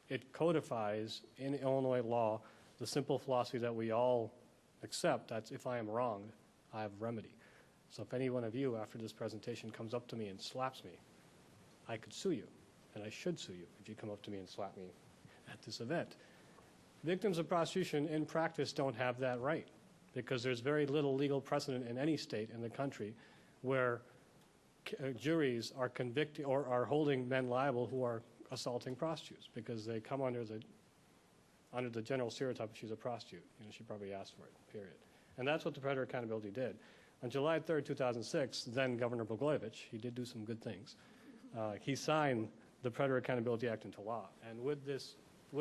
It codifies in Illinois law the simple philosophy that we all accept, that's if I am wronged, I have remedy. So if any one of you after this presentation comes up to me and slaps me, I could sue you, and I should sue you if you come up to me and slap me at this event. Victims of prostitution in practice don't have that right because there's very little legal precedent in any state in the country where juries are convicting or are holding men liable who are assaulting prostitutes because they come under the general stereotype she's a prostitute. You know, she probably asked for it, period. And that's what the Preggers Accountability did. On July 3rd, 2006, then Governor Blagojevich, he did do some good things. He signed the Preggers Accountability Act into law. And with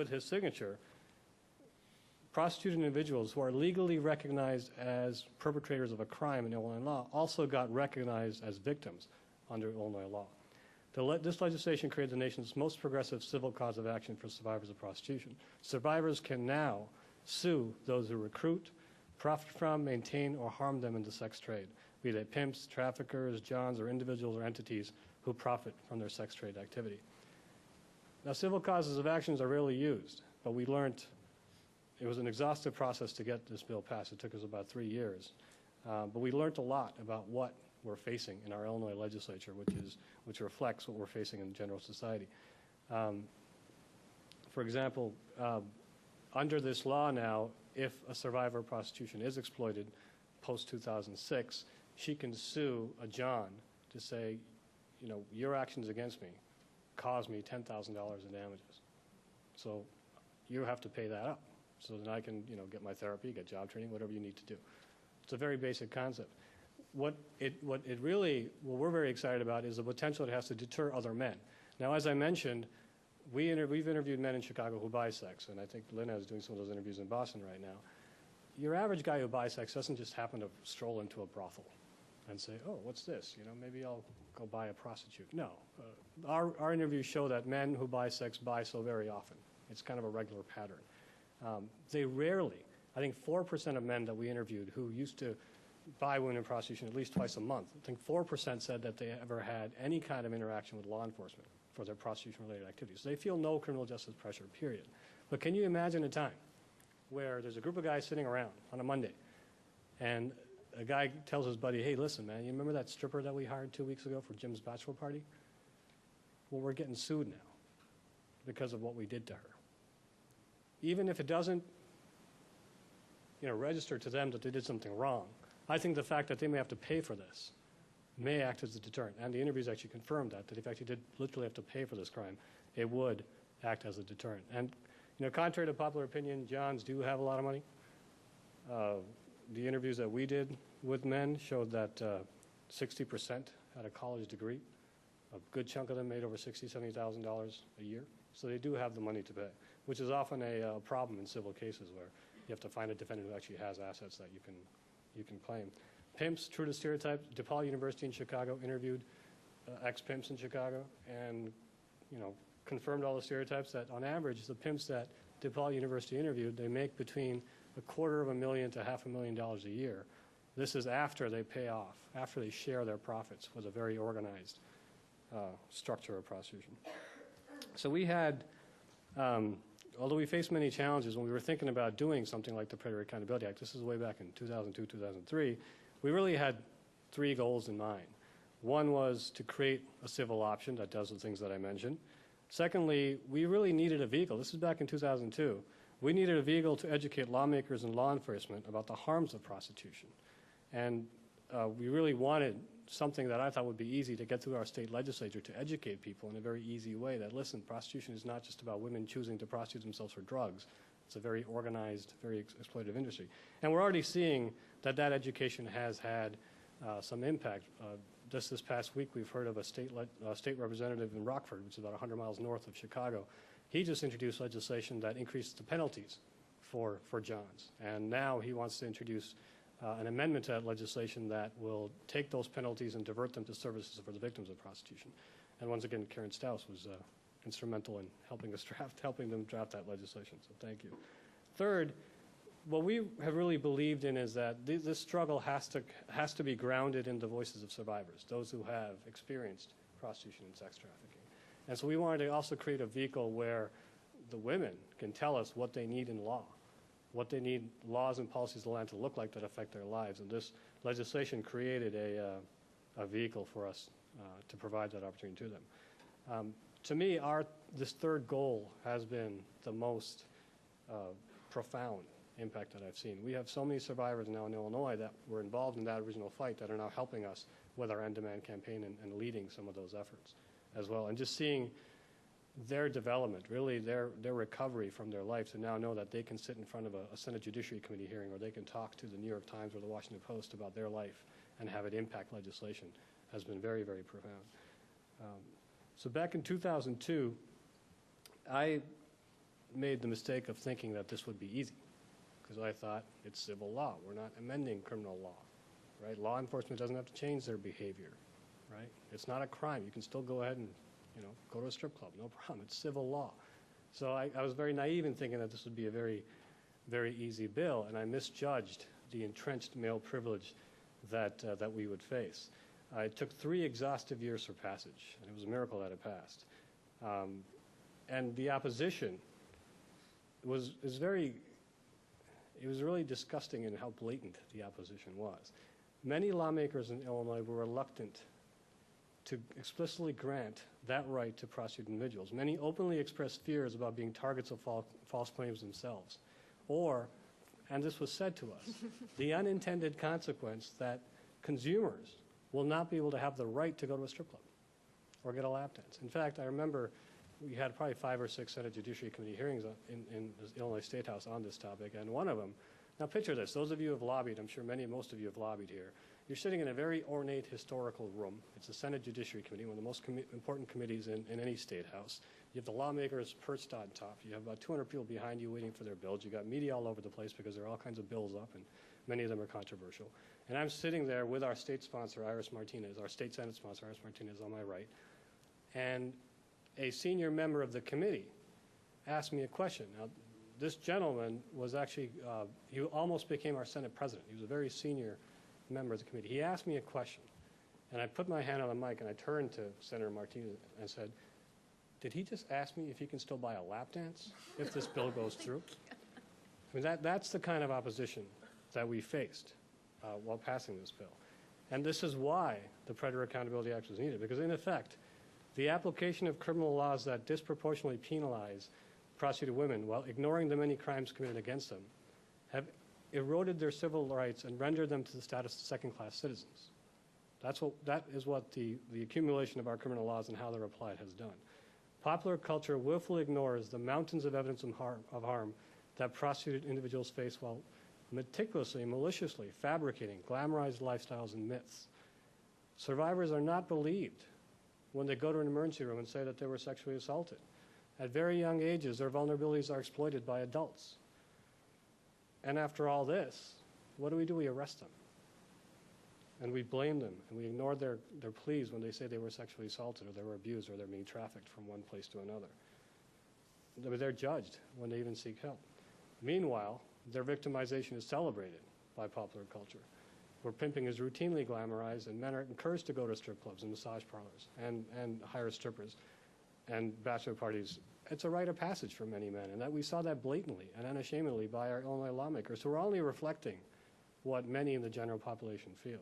his signature, prostituted individuals who are legally recognized as perpetrators of a crime in Illinois law also got recognized as victims under Illinois law. This legislation created the nation's most progressive civil cause of action for survivors of prostitution. Survivors can now sue those who recruit, profit from, maintain, or harm them in the sex trade, be they pimps, traffickers, Johns, or individuals or entities who profit from their sex trade activity. Now, civil causes of actions are rarely used, but we learned it was an exhaustive process to get this bill passed. It took us about 3 years. But we learned a lot about what we're facing in our Illinois legislature, which reflects what we're facing in general society. For example, under this law now, if a survivor of prostitution is exploited post-2006, she can sue a John to say, you know, your actions against me caused me $10,000 in damages. So you have to pay that up. So then I can, you know, get my therapy, get job training, whatever you need to do. It's a very basic concept. What we're very excited about is the potential it has to deter other men. Now, as I mentioned, we've interviewed men in Chicago who buy sex, and I think Lynn is doing some of those interviews in Boston right now. Your average guy who buys sex doesn't just happen to stroll into a brothel and say, oh, what's this? You know, maybe I'll go buy a prostitute. No. Our interviews show that men who buy sex buy so very often. It's kind of a regular pattern. They rarely, I think 4% of men that we interviewed who used to by women in prostitution at least twice a month. I think 4% said that they ever had any kind of interaction with law enforcement for their prostitution-related activities. So they feel no criminal justice pressure, period. But can you imagine a time where there's a group of guys sitting around on a Monday, and a guy tells his buddy, hey, listen, man, you remember that stripper that we hired 2 weeks ago for Jim's bachelor party? Well, we're getting sued now because of what we did to her. Even if it doesn't, register to them that they did something wrong, I think the fact that they may have to pay for this may act as a deterrent. And the interviews actually confirmed that if you did literally have to pay for this crime, it would act as a deterrent. And, contrary to popular opinion, Johns do have a lot of money. The interviews that we did with men showed that 60% had a college degree. A good chunk of them made over $60,000, $70,000 a year. So they do have the money to pay, which is often a problem in civil cases where you have to find a defendant who actually has assets that you can claim. Pimps, true to stereotype, DePaul University in Chicago interviewed ex-pimps in Chicago and, confirmed all the stereotypes that on average the pimps that DePaul University interviewed, they make between $250,000 to $500,000 a year. This is after they pay off, after they share their profits with a very organized structure of prostitution. So we had, although we faced many challenges when we were thinking about doing something like the Preggers Accountability Act, this is way back in 2002, 2003, we really had 3 goals in mind. One was to create a civil option that does the things that I mentioned. Secondly, we really needed a vehicle. This is back in 2002. We needed a vehicle to educate lawmakers and law enforcement about the harms of prostitution. And we really wanted something that I thought would be easy to get through our state legislature to educate people in a very easy way that, listen, prostitution is not just about women choosing to prostitute themselves for drugs. It's a very organized, very exploitative industry. And we're already seeing that education has had some impact. Just this past week, we've heard of a state representative in Rockford, which is about 100 miles north of Chicago. He just introduced legislation that increased the penalties for Johns. And now he wants to introduce an amendment to that legislation that will take those penalties and divert them to services for the victims of prostitution. And once again, Karen Stouse was instrumental in helping them draft that legislation, so thank you. Third, what we have really believed in is that this struggle has to be grounded in the voices of survivors, those who have experienced prostitution and sex trafficking. And so we wanted to also create a vehicle where the women can tell us what they need in law, what they need laws and policies of the land to look like that affect their lives. And this legislation created a vehicle for us to provide that opportunity to them. To me, this third goal has been the most profound impact that I've seen. We have so many survivors now in Illinois that were involved in that original fight that are now helping us with our End Demand campaign and leading some of those efforts as well. And just seeing their development, really their recovery from their life to now know that they can sit in front of a Senate Judiciary Committee hearing or they can talk to the New York Times or the Washington Post about their life and have it impact legislation has been very, very profound. So back in 2002, I made the mistake of thinking that this would be easy because I thought it's civil law. We're not amending criminal law, right? Law enforcement doesn't have to change their behavior, right? It's not a crime. You can still go ahead and go to a strip club, no problem. It's civil law. So I was very naive in thinking that this would be a very, very easy bill, and I misjudged the entrenched male privilege that we would face. It took 3 exhaustive years for passage, and it was a miracle that it passed. And the opposition was really disgusting in how blatant the opposition was. Many lawmakers in Illinois were reluctant to explicitly grant that right to prosecute individuals. Many openly expressed fears about being targets of false claims themselves. Or, and this was said to us, the unintended consequence that consumers will not be able to have the right to go to a strip club or get a lap dance. In fact, I remember we had probably 5 or 6 Senate Judiciary Committee hearings in the Illinois State House on this topic, and one of them, now picture this, those of you who have lobbied, I'm sure most of you have lobbied here, you're sitting in a very ornate historical room. It's the Senate Judiciary Committee, one of the most important committees in any state house. You have the lawmakers perched on top. You have about 200 people behind you waiting for their bills. You got media all over the place because there are all kinds of bills up, and many of them are controversial. And I'm sitting there with our state sponsor, Iris Martinez, our state Senate sponsor, Iris Martinez, on my right. And a senior member of the committee asked me a question. Now, this gentleman was actually, he almost became our Senate president. He was a very senior member of the committee. He asked me a question, and I put my hand on the mic, and I turned to Senator Martinez and said, did he just ask me if he can still buy a lap dance if this bill goes through? I mean, that's the kind of opposition that we faced while passing this bill. And this is why the Predator Accountability Act was needed, because in effect, the application of criminal laws that disproportionately penalize prostituted women while ignoring the many crimes committed against them have eroded their civil rights and rendered them to the status of second-class citizens. That is what the accumulation of our criminal laws and how they're applied has done. Popular culture willfully ignores the mountains of evidence of harm that prostituted individuals face while meticulously and maliciously fabricating glamorized lifestyles and myths. Survivors are not believed when they go to an emergency room and say that they were sexually assaulted. At very young ages, their vulnerabilities are exploited by adults. And after all this, what do? We arrest them. And we blame them, and we ignore their pleas when they say they were sexually assaulted or they were abused or they're being trafficked from one place to another. They're judged when they even seek help. Meanwhile, their victimization is celebrated by popular culture, where pimping is routinely glamorized and men are encouraged to go to strip clubs and massage parlors and hire strippers and bachelor parties. It's a rite of passage for many men, and that we saw that blatantly and unashamedly by our Illinois lawmakers, who are only reflecting what many in the general population feel.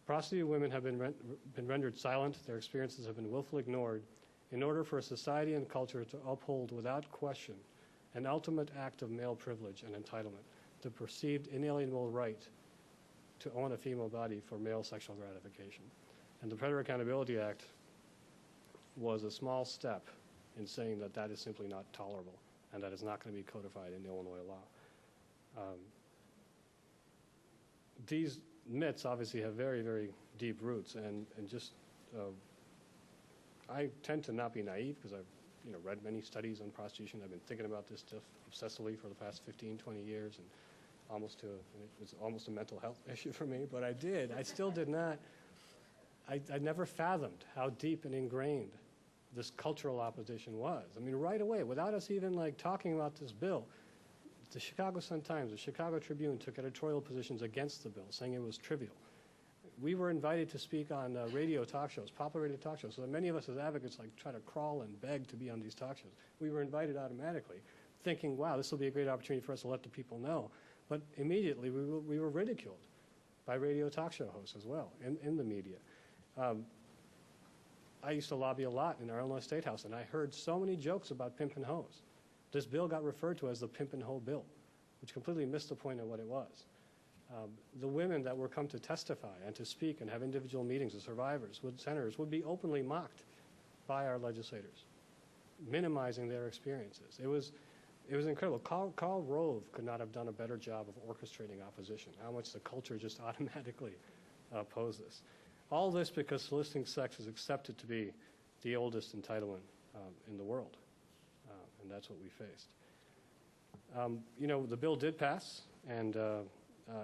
Prostituted women have been rendered silent, their experiences have been willfully ignored in order for a society and culture to uphold without question an ultimate act of male privilege and entitlement, the perceived inalienable right to own a female body for male sexual gratification. And the Predator Accountability Act was a small step in saying that that is simply not tolerable and that is not going to be codified in Illinois law. These myths obviously have very, very deep roots, and just I tend to not be naive because I've read many studies on prostitution. I've been thinking about this stuff obsessively for the past 15, 20 years, and it was almost a mental health issue for me, but I still did not, I never fathomed how deep and ingrained this cultural opposition was. I mean, right away, without us even talking about this bill, the Chicago Sun-Times, the Chicago Tribune took editorial positions against the bill, saying it was trivial. We were invited to speak on radio talk shows, popular radio talk shows, so that many of us as advocates try to crawl and beg to be on these talk shows. We were invited automatically, thinking, wow, this will be a great opportunity for us to let the people know. But immediately we were ridiculed by radio talk show hosts as well in the media. I used to lobby a lot in our Illinois State House, and I heard so many jokes about pimp and hoes. This bill got referred to as the pimp and hoe bill, which completely missed the point of what it was. The women that were come to testify and to speak and have individual meetings with survivors, with senators, would be openly mocked by our legislators, minimizing their experiences. It was incredible. Karl Rove could not have done a better job of orchestrating opposition, how much the culture just automatically opposed this. All this because soliciting sex is accepted to be the oldest entitlement in the world, and that's what we faced. The bill did pass, and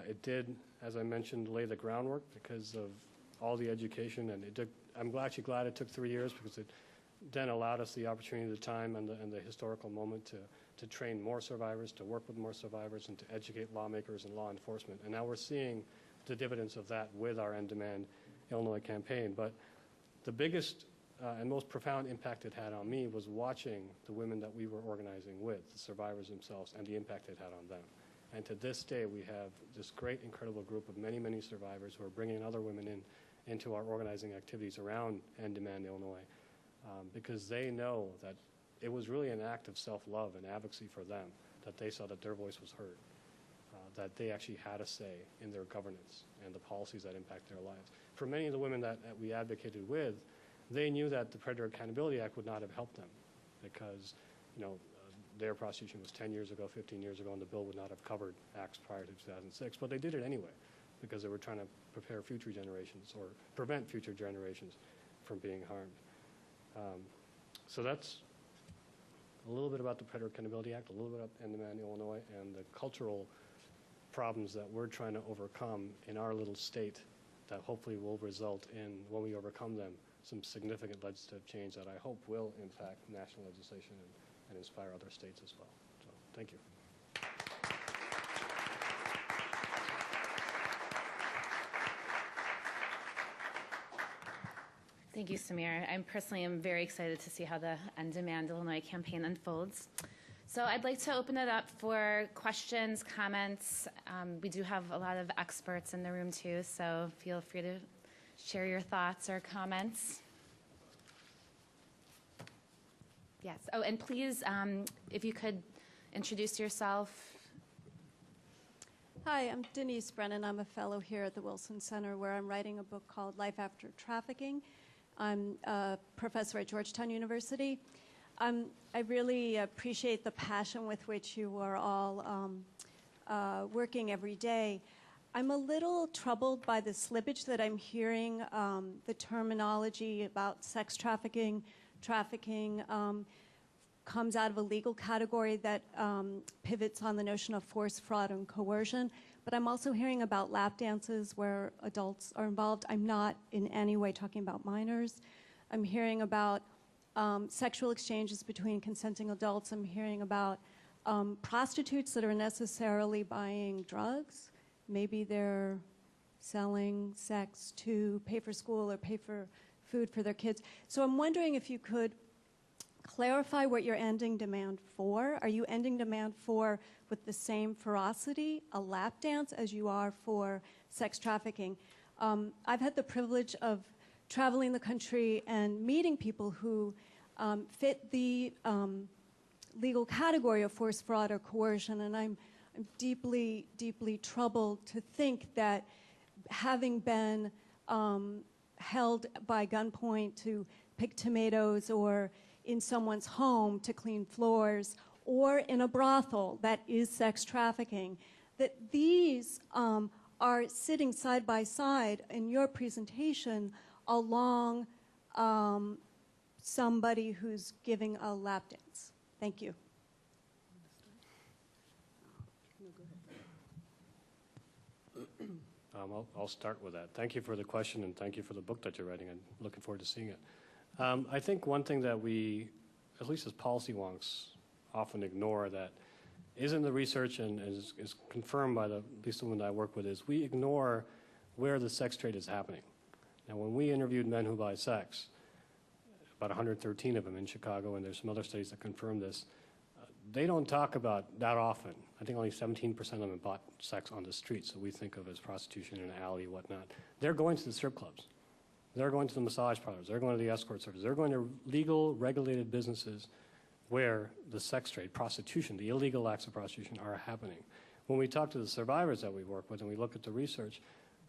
it did, as I mentioned, lay the groundwork because of all the education, and I'm actually glad it took 3 years because it then allowed us the opportunity, the time, and the historical moment to train more survivors, to work with more survivors, and to educate lawmakers and law enforcement. And now we're seeing the dividends of that with our End Demand Illinois campaign. But the biggest and most profound impact it had on me was watching the women that we were organizing with, the survivors themselves, and the impact it had on them. And to this day, we have this great, incredible group of many, many survivors who are bringing other women into our organizing activities around End Demand Illinois, because they know that it was really an act of self-love and advocacy for them, that they saw that their voice was heard, that they actually had a say in their governance and the policies that impact their lives. For many of the women that we advocated with, they knew that the Predator Accountability Act would not have helped them because, their prostitution was 10 years ago, 15 years ago, and the bill would not have covered acts prior to 2006. But they did it anyway because they were trying to prepare future generations or prevent future generations from being harmed. So that's a little bit about the Predator Accountability Act, a little bit about End Demand Illinois, and the cultural problems that we're trying to overcome in our little state that hopefully will result in, when we overcome them, some significant legislative change that I hope will impact national legislation and inspire other states as well. So, thank you. Thank you, Samir. I personally am very excited to see how the End Demand Illinois campaign unfolds. So I'd like to open it up for questions, comments. We do have a lot of experts in the room too, so feel free to share your thoughts or comments. Yes. Oh, and please, if you could introduce yourself. Hi, I'm Denise Brennan. I'm a fellow here at the Wilson Center where I'm writing a book called Life After Trafficking. I'm a professor at Georgetown University. I really appreciate the passion with which you are all working every day. I'm a little troubled by the slippage that I'm hearing, the terminology about sex trafficking, comes out of a legal category that pivots on the notion of force, fraud, and coercion. But I'm also hearing about lap dances where adults are involved. I'm not in any way talking about minors. I'm hearing about sexual exchanges between consenting adults. I'm hearing about prostitutes that are necessarily buying drugs. Maybe they're selling sex to pay for school or pay for food for their kids. So I'm wondering if you could clarify what you're ending demand for. Are you ending demand for, with the same ferocity, a lap dance as you are for sex trafficking? I've had the privilege of traveling the country and meeting people who fit the legal category of force, fraud, or coercion, and I'm deeply, deeply troubled to think that having been held by gunpoint to pick tomatoes, or in someone's home to clean floors, or in a brothel that is sex trafficking, that these are sitting side by side in your presentation along somebody who's giving a lap dance. Thank you. I'll start with that. Thank you for the question, and thank you for the book that you're writing. I'm looking forward to seeing it. I think one thing that we, at least as policy wonks, often ignore that is in the research and is confirmed by at least the women that I work with, is we ignore where the sex trade is happening. Now, when we interviewed men who buy sex, about 113 of them in Chicago, and there's some other studies that confirm this, they don't talk about that often. I think only 17% of them bought sex on the street, so we think of as prostitution in an alley, whatnot. They're going to the strip clubs. They're going to the massage parlors. They're going to the escort service. They're going to legal, regulated businesses where the sex trade, prostitution, the illegal acts of prostitution are happening. When we talk to the survivors that we work with and we look at the research,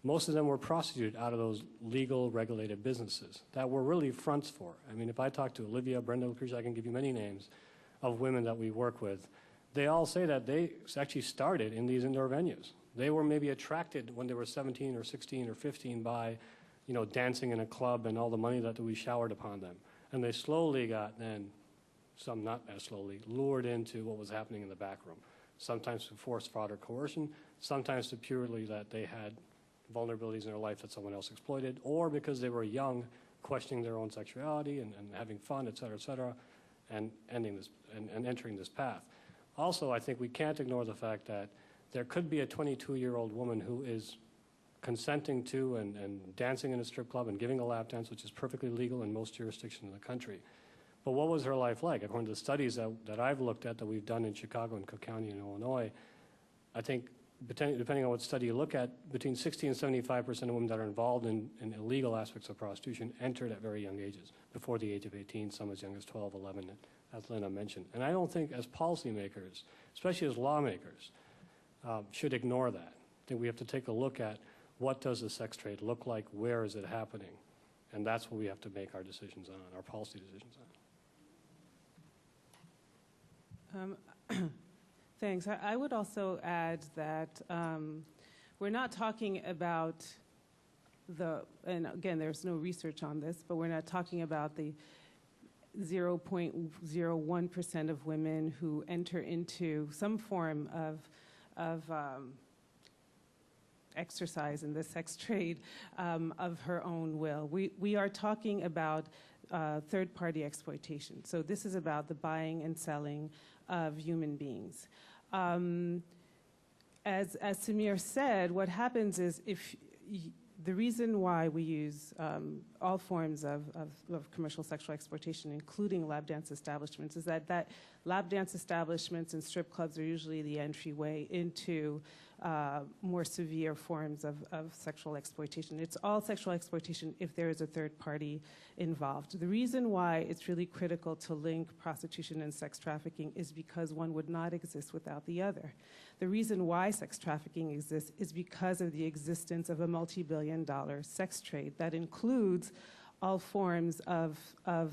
most of them were prostituted out of those legal, regulated businesses that were really fronts for. I mean, if I talk to Olivia, Brenda, Lucretia, I can give you many names of women that we work with. They all say that they actually started in these indoor venues. They were maybe attracted when they were 17 or 16 or 15 by, you know, dancing in a club and all the money that we showered upon them. And they slowly got then, some not as slowly, lured into what was happening in the back room. Sometimes to force, fraud, or coercion, sometimes to purely that they had vulnerabilities in their life that someone else exploited, or because they were young, questioning their own sexuality and having fun, et cetera, and ending this and entering this path. Also, I think we can't ignore the fact that there could be a 22-year-old woman who is consenting to and dancing in a strip club and giving a lap dance, which is perfectly legal in most jurisdictions in the country. But what was her life like? According to the studies that I've looked at, that we've done in Chicago and Cook County and Illinois, I think, depending on what study you look at, between 60 and 75% of women that are involved in illegal aspects of prostitution entered at very young ages, before the age of 18, some as young as 12, 11, as Lena mentioned. And I don't think as policymakers, especially as lawmakers, should ignore that. I think we have to take a look at what does the sex trade look like, where is it happening, and that's what we have to make our decisions on, our policy decisions on. Thanks. I would also add that we're not talking about and again, there's no research on this, but we're not talking about the 0.01% of women who enter into some form of exercise in the sex trade of her own will. We are talking about third-party exploitation. So this is about the buying and selling of human beings. As Samir said, what happens is if The reason why we use all forms of commercial sexual exploitation, including lap dance establishments, is that lap dance establishments and strip clubs are usually the entryway into more severe forms of sexual exploitation. It's all sexual exploitation if there is a third party involved. The reason why it's really critical to link prostitution and sex trafficking is because one would not exist without the other. The reason why sex trafficking exists is because of the existence of a multi-billion-dollar sex trade that includes all forms of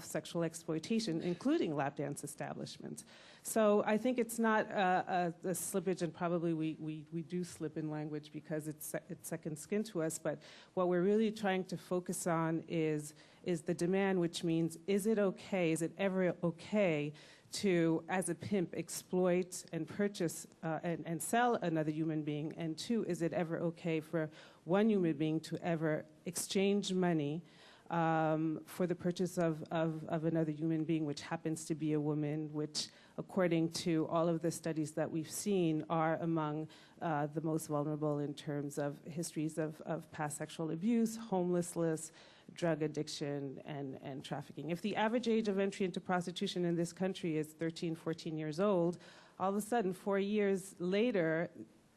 sexual exploitation, including lap dance establishments. So I think it's not a slippage, and probably we do slip in language because it's second skin to us, but what we're really trying to focus on is the demand, which means, is it okay, is it ever okay to, as a pimp, exploit and purchase and sell another human being? And two, is it ever okay for one human being to ever exchange money for the purchase of another human being, which happens to be a woman, which, according to all of the studies that we've seen, are among the most vulnerable in terms of histories of past sexual abuse, homelessness, drug addiction, and trafficking. If the average age of entry into prostitution in this country is 13, 14 years old, all of a sudden, 4 years later,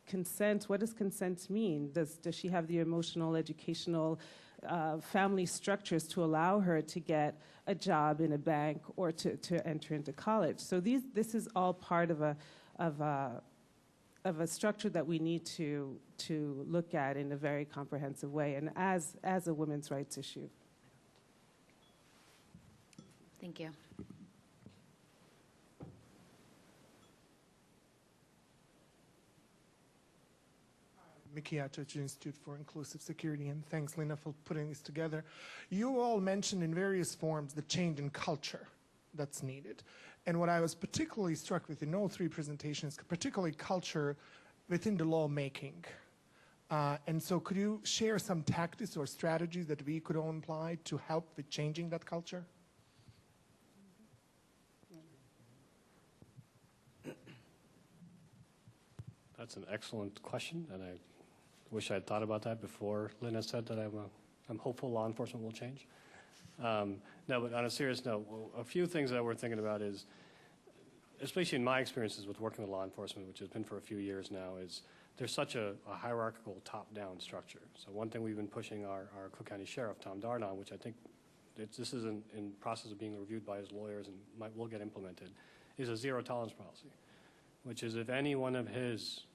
consent, what does consent mean? Does she have the emotional, educational, family structures to allow her to get a job in a bank or to enter into college? So this is all part of a structure that we need to look at in a very comprehensive way, and as a women's rights issue. Thank you. Mickey Atchich, Institute for Inclusive Security, and thanks, Lena, for putting this together. You all mentioned in various forms the change in culture that's needed. And what I was particularly struck with in all three presentations, particularly culture within the lawmaking. And so could you share some tactics or strategies that we could all apply to help with changing that culture? That's an excellent question, and I wish I had thought about that before Lena said that I'm hopeful law enforcement will change. No, but on a serious note, a few things that we're thinking about is, especially in my experiences with working with law enforcement, which has been for a few years now, is there's such a hierarchical top-down structure. So one thing we've been pushing our Cook County Sheriff, Tom Dart, on, which I think this is in process of being reviewed by his lawyers and will get implemented, is a zero-tolerance policy, which is if any one of his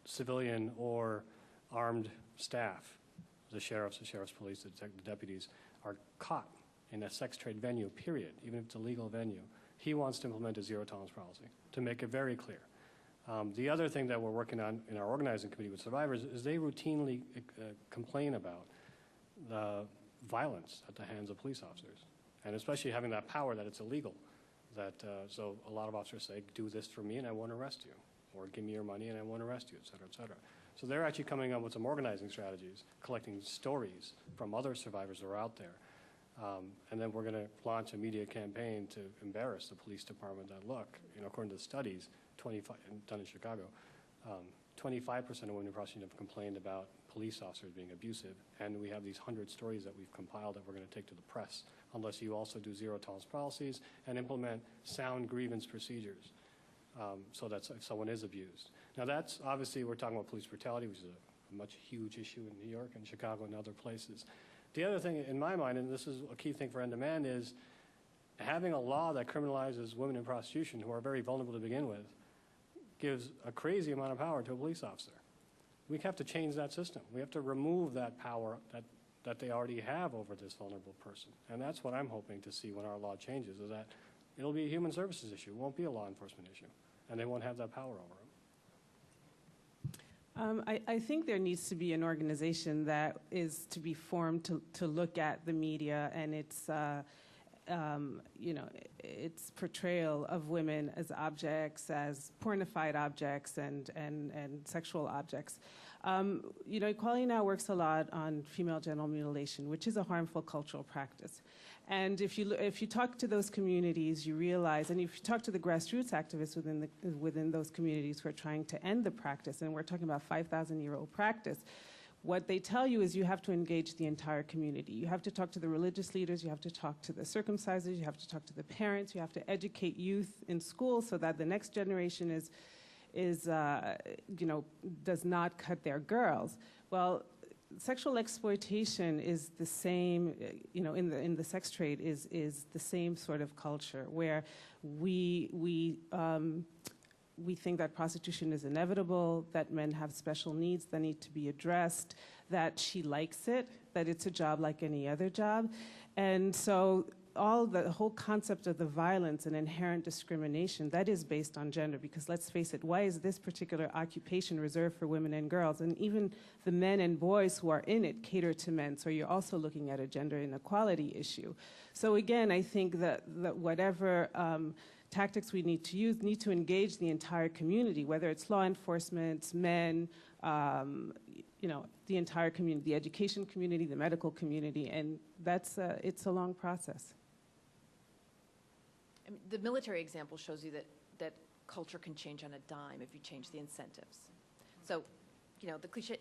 civilian or armed staff, the sheriff's police, the deputies, are caught in a sex trade venue, period, even if it's a legal venue, he wants to implement a zero-tolerance policy to make it very clear. The other thing that we're working on in our organizing committee with survivors is they routinely complain about the violence at the hands of police officers, and especially having that power that it's illegal. So a lot of officers say, do this for me and I won't arrest you, or give me your money and I won't arrest you, et cetera, et cetera. So they're actually coming up with some organizing strategies, collecting stories from other survivors who are out there. And then we're going to launch a media campaign to embarrass the police department that, look, according to the studies, done in Chicago, 25% of women in prostitution have complained about police officers being abusive, and we have these 100 stories that we've compiled that we're going to take to the press, unless you also do zero-tolerance policies and implement sound grievance procedures so that if someone is abused. Now that's, obviously, we're talking about police brutality, which is a much huge issue in New York and Chicago and other places. The other thing in my mind, and this is a key thing for End Demand, is having a law that criminalizes women in prostitution, who are very vulnerable to begin with, gives a crazy amount of power to a police officer. We have to change that system. We have to remove that power that they already have over this vulnerable person. And that's what I'm hoping to see when our law changes, is that it'll be a human services issue. It won't be a law enforcement issue. And they won't have that power over them. I think there needs to be an organization that is to be formed to look at the media and its its portrayal of women as objects, as pornified objects and sexual objects. Equality Now works a lot on female genital mutilation, which is a harmful cultural practice. And if you talk to those communities, you realize, and if you talk to the grassroots activists within those communities who are trying to end the practice, and we're talking about 5,000-year-old practice, What they tell you is you have to engage the entire community. You have to talk to the religious leaders, you have to talk to the circumcisers, you have to talk to the parents, you have to educate youth in school so that the next generation does not cut their girls. Well, sexual exploitation is the same, in the sex trade is the same sort of culture where we think that prostitution is inevitable, that men have special needs that need to be addressed, that she likes it, that it's a job like any other job. And so the whole concept of the violence and inherent discrimination, that is based on gender, because let's face it, why is this particular occupation reserved for women and girls? And even the men and boys who are in it cater to men, so you're also looking at a gender inequality issue. So again, I think that whatever tactics we need to use need to engage the entire community, whether it's law enforcement, men, the entire community, the education community, the medical community, and it's a long process. I mean, the military example shows you that culture can change on a dime if you change the incentives. So, the cliche,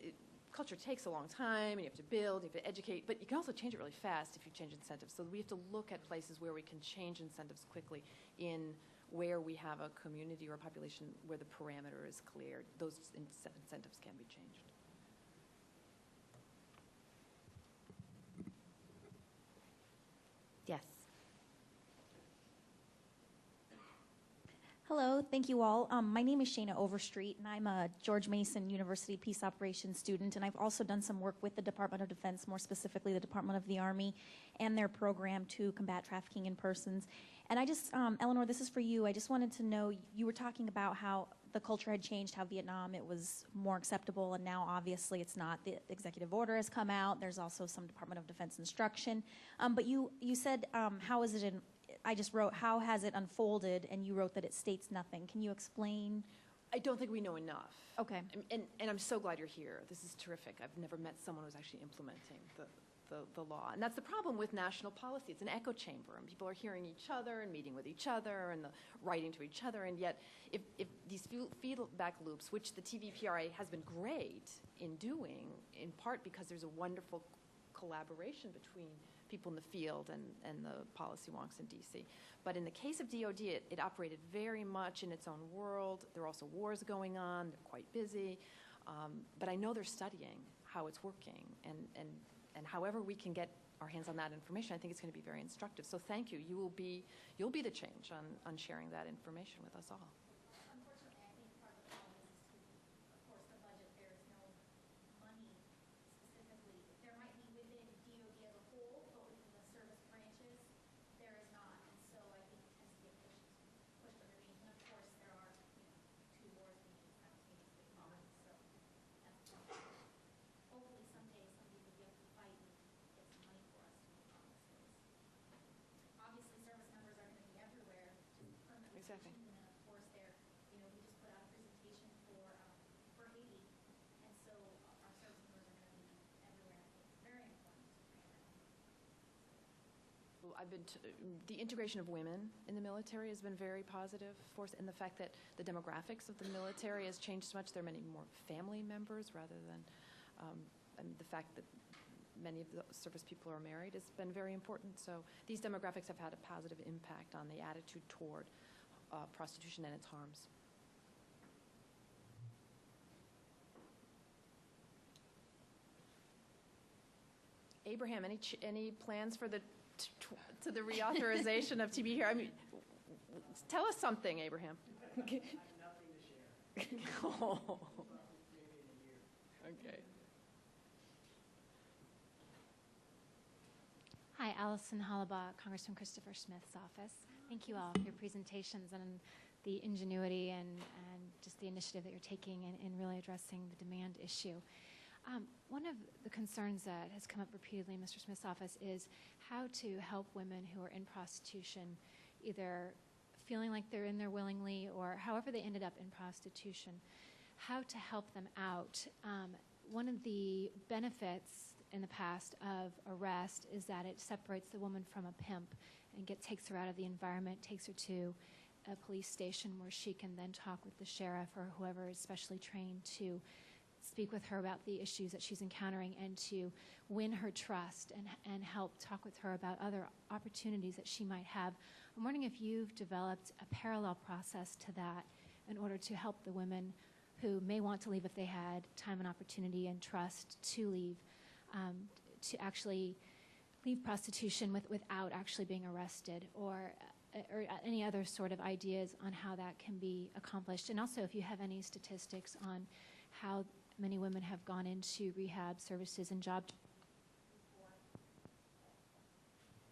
culture takes a long time, and you have to build, you have to educate, but you can also change it really fast if you change incentives. So we have to look at places where we can change incentives quickly in where we have a community or a population where the parameter is clear. Those incentives can be changed. Yes. Hello, thank you all. My name is Shayna Overstreet, and I'm a George Mason University Peace Operations student, and I've also done some work with the Department of Defense, more specifically the Department of the Army, and their program to combat trafficking in persons. And I just, Eleanor, this is for you. I just wanted to know, you were talking about how the culture had changed, how Vietnam, it was more acceptable, and now obviously it's not. The executive order has come out. There's also some Department of Defense instruction. But you said, how is it in, I just wrote, how has it unfolded, and you wrote that it states nothing. Can you explain? I don't think we know enough. Okay. And I'm so glad you're here. This is terrific. I've never met someone who's actually implementing the law. And that's the problem with national policy. It's an echo chamber, and people are hearing each other and meeting with each other and writing to each other. And yet, if these feedback loops, which the TVPRA has been great in doing, in part because there's a wonderful collaboration between people in the field and the policy wonks in DC. But in the case of DOD, it operated very much in its own world. There are also wars going on. They're quite busy. But I know they're studying how it's working. And however we can get our hands on that information, I think it's going to be very instructive. So thank you. You'll be the change on sharing that information with us all. Unfortunately, I think part of the problem is, of course, the budget. There is no money specifically. There might be within DOD as a whole, but within the service branches, there is not. And so I think it tends to get pushed underneath. And of course, there are two wars being simultaneously fought. So that's hopefully someday somebody will be able to fight and get some money for us to work on this case. Obviously, service members are going to be everywhere, just permanently. Exactly. And of course, we just put out a presentation for Haiti, and so our service members are going to be everywhere. It's very important. Well, the integration of women in the military has been very positive for us, and the fact that the demographics of the military has changed so much. There are many more family members rather than, and the fact that many of the service people are married has been very important. So these demographics have had a positive impact on the attitude toward prostitution and its harms. Abraham, any plans for the reauthorization of TB here? I mean, tell us something, Abraham. I have nothing to share. Oh. Maybe in a year. Okay. Hi, Allison Hollabaugh, Congressman Christopher Smith's office. Thank you all for your presentations and the ingenuity and just the initiative that you're taking in really addressing the demand issue. One of the concerns that has come up repeatedly in Mr. Smith's office is how to help women who are in prostitution, either feeling like they're in there willingly or however they ended up in prostitution, how to help them out. One of the benefits in the past of arrest is that it separates the woman from a pimp and takes her out of the environment, takes her to a police station where she can then talk with the sheriff or whoever is specially trained to speak with her about the issues that she's encountering and to win her trust and help talk with her about other opportunities that she might have. I'm wondering if you've developed a parallel process to that in order to help the women who may want to leave if they had time and opportunity and trust to leave, to actually leave prostitution without actually being arrested, or any other sort of ideas on how that can be accomplished. And also if you have any statistics on how many women have gone into rehab services and job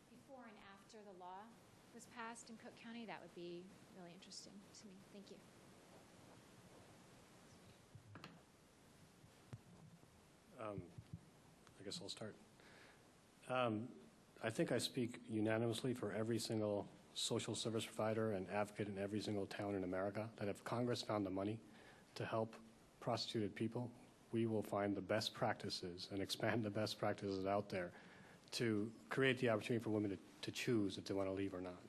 before and after the law was passed in Cook County, that would be really interesting to me. Thank you. I guess I'll start. I think I speak unanimously for every single social service provider and advocate in every single town in America that if Congress found the money to help prostituted people, we will find the best practices and expand the best practices out there to create the opportunity for women to choose if they want to leave or not.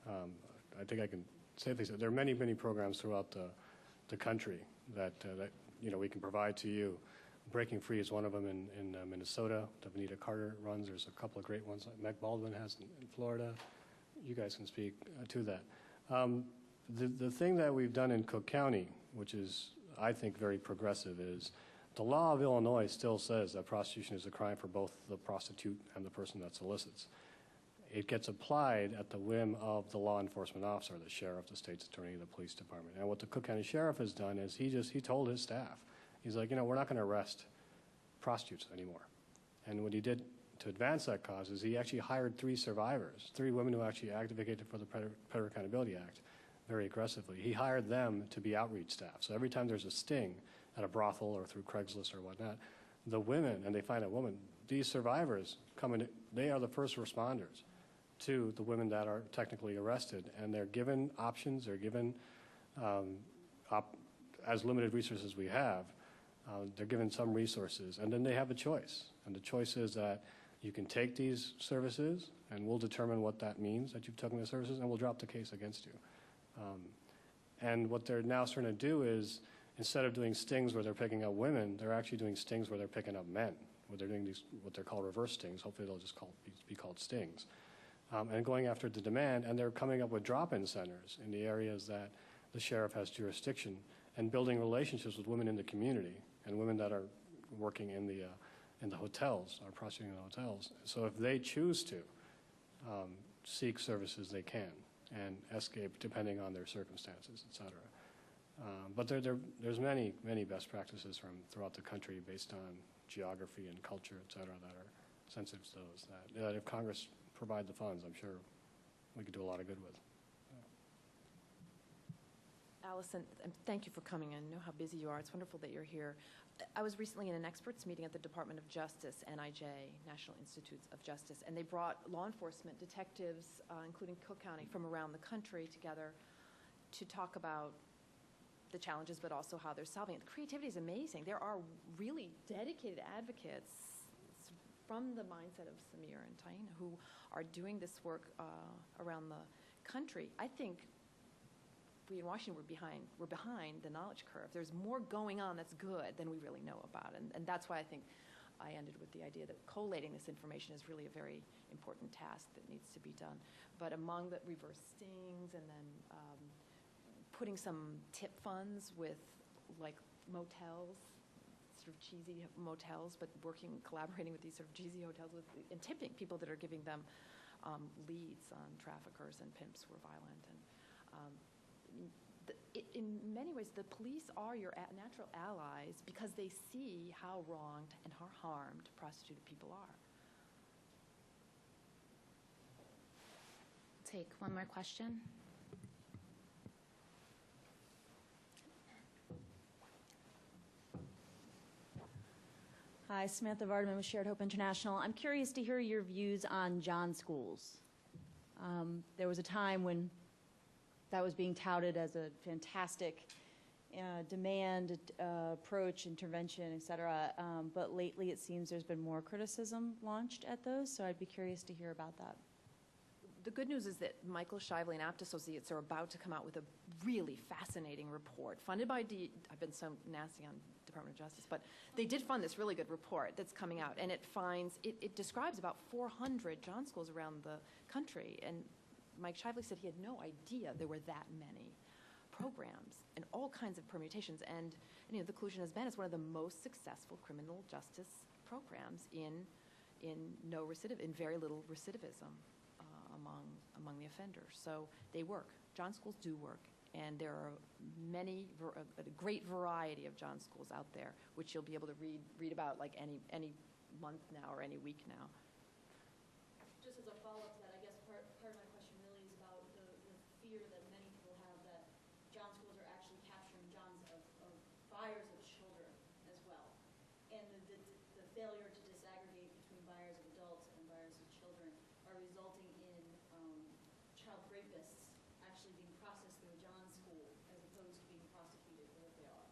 I think I can safely say there are many, many programs throughout the country that we can provide to you. Breaking Free is one of them in Minnesota that Anita Carter runs. There's a couple of great ones like Meg Baldwin has in Florida. You guys can speak to that. The thing that we've done in Cook County, which is, I think, very progressive, is the law of Illinois still says that prostitution is a crime for both the prostitute and the person that solicits. It gets applied at the whim of the law enforcement officer, the sheriff, the state's attorney, the police department. And what the Cook County sheriff has done is he told his staff, he's like, we're not going to arrest prostitutes anymore. And what he did to advance that cause is he actually hired 3 survivors, 3 women who actually advocated for the Preggers Accountability Act very aggressively. He hired them to be outreach staff. So every time there's a sting at a brothel or through Craigslist or whatnot, the women, and they find a woman, these survivors come in, they are the first responders to the women that are technically arrested. And they're given options, they're given, as limited resources we have, they're given some resources, and then they have a choice. And the choice is that you can take these services, and we'll determine what that means, that you've taken the services, and we'll drop the case against you. And what they're now starting to do is, instead of doing stings where they're picking up women, they're actually doing stings where they're picking up men, where they're doing these, what they're called reverse stings. Hopefully they'll just be called stings. And going after the demand, and they're coming up with drop-in centers in the areas that the sheriff has jurisdiction, and building relationships with women in the community and women that are working in the hotels, are prostituting in the hotels. So if they choose to seek services, they can, and escape depending on their circumstances, et cetera. But there's many, many best practices from throughout the country based on geography and culture, et cetera, that are sensitive to those. That if Congress provide the funds, I'm sure we could do a lot of good with. Allison, thank you for coming in. I know how busy you are. It's wonderful that you're here. I was recently in an experts meeting at the Department of Justice, NIJ, National Institutes of Justice, and they brought law enforcement, detectives, including Cook County, from around the country together to talk about the challenges, but also how they're solving it. The creativity is amazing. There are really dedicated advocates from the mindset of Samir and Taina who are doing this work around the country. I think we in Washington, we're behind the knowledge curve. There's more going on that's good than we really know about. And that's why I think I ended with the idea that collating this information is really a very important task that needs to be done. But among the reverse stings and then putting some tip funds with like motels, sort of cheesy motels, but collaborating with these sort of cheesy hotels and tipping people that are giving them leads on traffickers and pimps who are violent. And in many ways, the police are your natural allies because they see how wronged and how harmed prostituted people are. Take one more question. Hi, Samantha Vardaman with Shared Hope International. I'm curious to hear your views on John schools. There was a time when that was being touted as a fantastic demand approach, intervention, et cetera. But lately it seems there's been more criticism launched at those, so I'd be curious to hear about that. The good news is that Michael Shively and Apt Associates are about to come out with a really fascinating report funded by I've been so nasty on Department of Justice, but they did fund this really good report that's coming out, and it describes about 400 John schools around the country, and Mike Shively said he had no idea there were that many programs and all kinds of permutations, and the conclusion has been it's one of the most successful criminal justice programs in very little recidivism among the offenders. So they work. John schools do work, and there are a great variety of John schools out there, which you'll be able to read about like any month now or any week now. Just as a follow-up to that, I guess part of my question really is about the fear that many people have that John schools are actually capturing Johns of buyers of children as well. And the failure to disaggregate between buyers of adults and buyers of children are resulting in child rapists actually being processed through a John school as opposed to being prosecuted for what they are.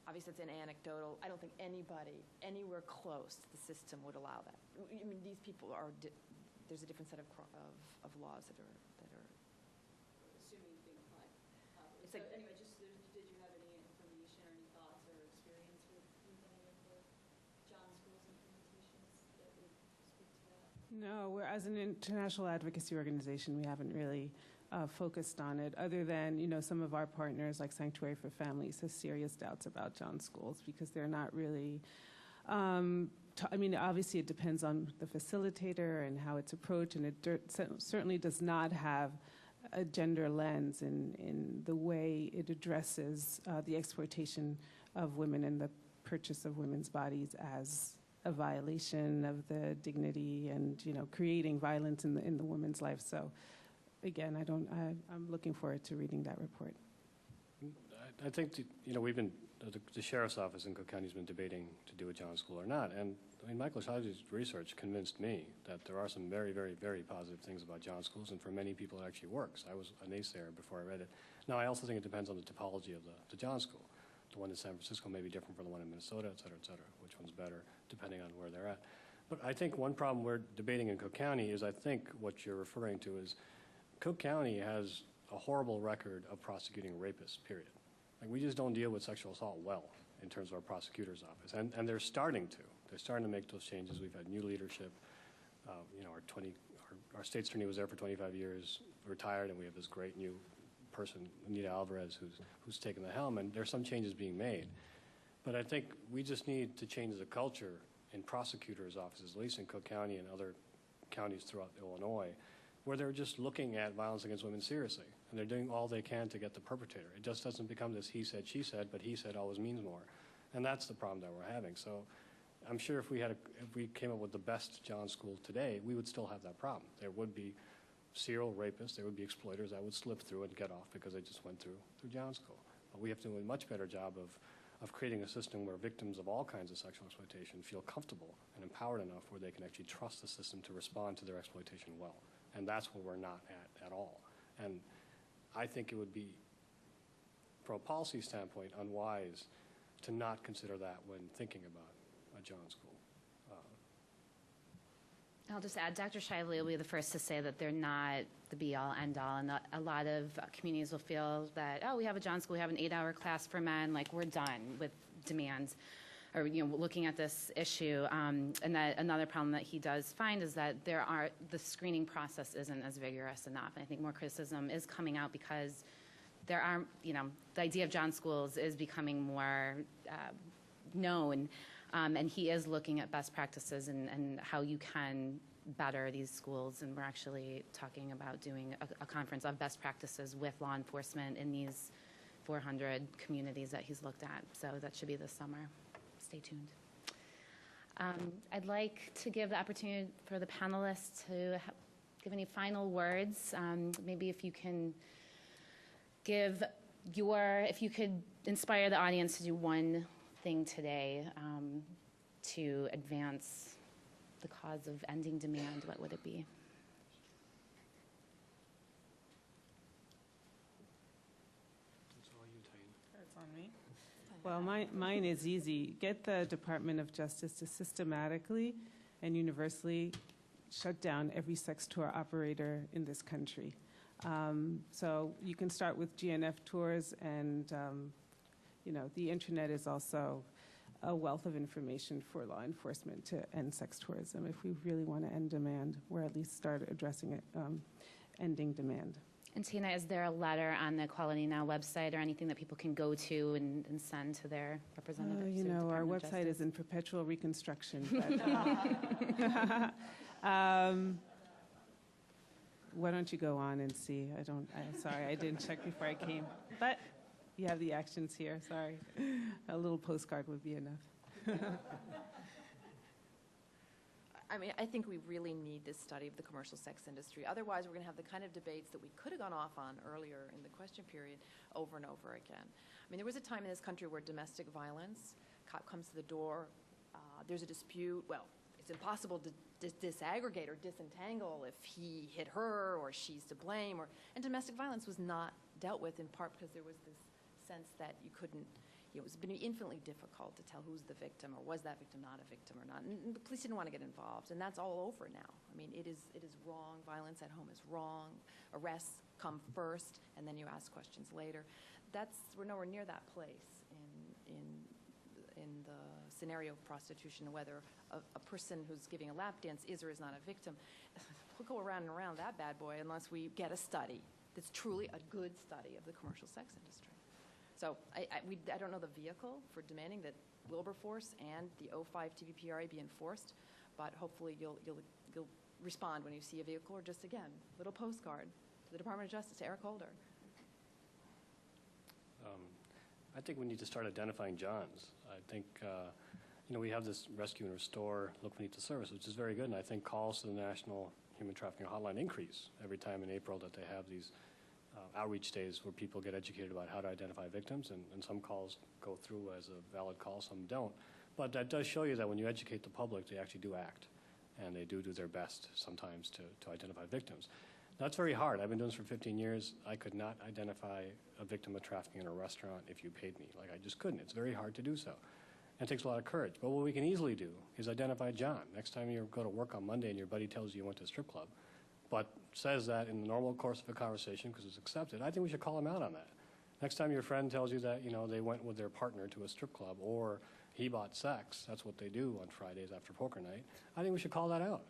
Obviously, it's an anecdotal. I don't think anybody anywhere close to the system would allow that. I mean, these people are. There's a different set of laws that are. Assuming being applied. It's So like- anyway, just did you have any information or any thoughts or experience with any of the John schools implementations that would speak to that? No, as an international advocacy organization, we haven't really focused on it, other than, some of our partners like Sanctuary for Families has serious doubts about John schools because they're not really, obviously it depends on the facilitator and how it's approached, and it certainly does not have a gender lens in the way it addresses the exploitation of women and the purchase of women's bodies as a violation of the dignity and, creating violence in the woman's life. So again, I'm looking forward to reading that report. I think, we've been, the Sheriff's Office in Cook County has been debating to do a John School or not. And Michael Shively's research convinced me that there are some very, very, very positive things about John schools, and for many people it actually works. I was a naysayer before I read it. Now, I also think it depends on the topology of the John school. The one in San Francisco may be different from the one in Minnesota, et cetera, which one's better, depending on where they're at. But I think one problem we're debating in Cook County is, I think what you're referring to is Cook County has a horrible record of prosecuting rapists, period. Like, we just don't deal with sexual assault well in terms of our prosecutor's office. And they're starting to. They're starting to make those changes. We've had new leadership. Our state's attorney was there for 25 years, retired, and we have this great new person, Anita Alvarez, who's taken the helm, and there's some changes being made. But I think we just need to change the culture in prosecutors' offices, at least in Cook County and other counties throughout Illinois, where they're just looking at violence against women seriously, and they're doing all they can to get the perpetrator. It just doesn't become this he said, she said, but he said always means more. And that's the problem that we're having. So I'm sure if we came up with the best John school today, we would still have that problem. There would be serial rapists, there would be exploiters that would slip through and get off because they just went through John school. But we have to do a much better job of creating a system where victims of all kinds of sexual exploitation feel comfortable and empowered enough where they can actually trust the system to respond to their exploitation well. And that's where we're not at all. And I think it would be, from a policy standpoint, unwise to not consider that when thinking about a John school. I'll just add, Dr. Shively will be the first to say that they're not the be-all, end-all, and a lot of communities will feel that, we have a John school, we have an 8-hour class for men, like we're done with demands, or looking at this issue. And that another problem that he does find is that the screening process isn't as vigorous enough. And I think more criticism is coming out because there are, the idea of John schools is becoming more known. And he is looking at best practices and how you can better these schools. And we're actually talking about doing a conference of best practices with law enforcement in these 400 communities that he's looked at. So that should be this summer. Stay tuned. I'd like to give the opportunity for the panelists to give any final words. Maybe if you can if you could inspire the audience to do one thing today to advance the cause of ending demand, what would it be? That's all you, Tane. That's on me. Well, mine is easy. Get the Department of Justice to systematically and universally shut down every sex tour operator in this country. So you can start with GNF tours and the internet is also a wealth of information for law enforcement to end sex tourism if we really want to end demand, or at least start addressing it, ending demand. And Tina, is there a letter on the Equality Now website or anything that people can go to and send to their representatives? Our website is in perpetual reconstruction. But, why don't you go on and see? I'm sorry, I didn't check before I came. But you have the actions here, sorry. A little postcard would be enough. I mean, I think we really need this study of the commercial sex industry. Otherwise, we're going to have the kind of debates that we could have gone off on earlier in the question period over and over again. I mean, there was a time in this country where domestic violence, cop comes to the door, there's a dispute. Well, it's impossible to disaggregate or disentangle if he hit her or she's to blame. And domestic violence was not dealt with in part because there was this sense that you couldn't, it was been infinitely difficult to tell who's the victim or was that victim not a victim or not. And the police didn't want to get involved, and that's all over now. I mean, it is wrong. Violence at home is wrong. Arrests come first, and then you ask questions later. We're nowhere near that place in the scenario of prostitution, whether a person who's giving a lap dance is or is not a victim. We'll go around and around that bad boy unless we get a study that's truly a good study of the commercial sex industry. So I don't know the vehicle for demanding that Wilberforce and the 05 TVPRA be enforced, but hopefully you'll respond when you see a vehicle, or just, again, little postcard to the Department of Justice, to Eric Holder. I think we need to start identifying Johns. I think, we have this Rescue and Restore, Look Beneath the Surface, which is very good, and I think calls to the National Human Trafficking Hotline increase every time in April that they have these outreach days where people get educated about how to identify victims, and some calls go through as a valid call, some don't. But that does show you that when you educate the public, they actually do act, and they do their best sometimes to identify victims. That's very hard. I've been doing this for 15 years. I could not identify a victim of trafficking in a restaurant if you paid me. Like, I just couldn't. It's very hard to do so. And it takes a lot of courage. But what we can easily do is identify John. Next time you go to work on Monday and your buddy tells you went to a strip club, but says that in the normal course of a conversation because it's accepted, I think we should call him out on that. Next time your friend tells you that, they went with their partner to a strip club or he bought sex, that's what they do on Fridays after poker night, I think we should call that out.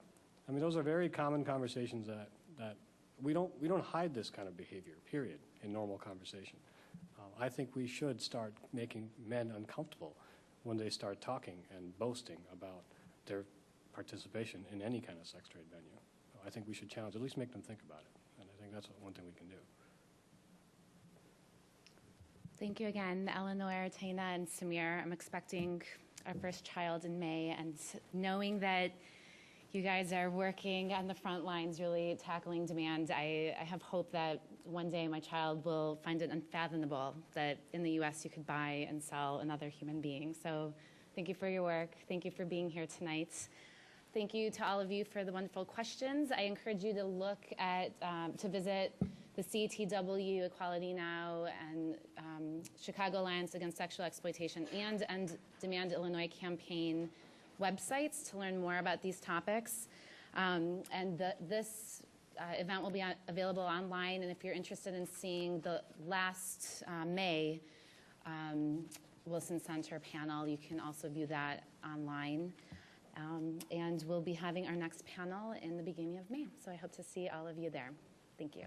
I mean, those are very common conversations that we don't hide this kind of behavior, period, in normal conversation. I think we should start making men uncomfortable when they start talking and boasting about their participation in any kind of sex trade venue. I think we should challenge, at least make them think about it. And I think that's one thing we can do. Thank you again, Eleanor, Tina, and Samir. I'm expecting our first child in May, and knowing that you guys are working on the front lines, really tackling demand, I have hope that one day my child will find it unfathomable that in the U.S. you could buy and sell another human being. So thank you for your work. Thank you for being here tonight. Thank you to all of you for the wonderful questions. I encourage you to look at, to visit the CTW, Equality Now, and Chicago Alliance Against Sexual Exploitation and End Demand Illinois campaign websites to learn more about these topics. This event will be available online, and if you're interested in seeing the last May Wilson Center panel, you can also view that online. And we'll be having our next panel in the beginning of May. So I hope to see all of you there. Thank you.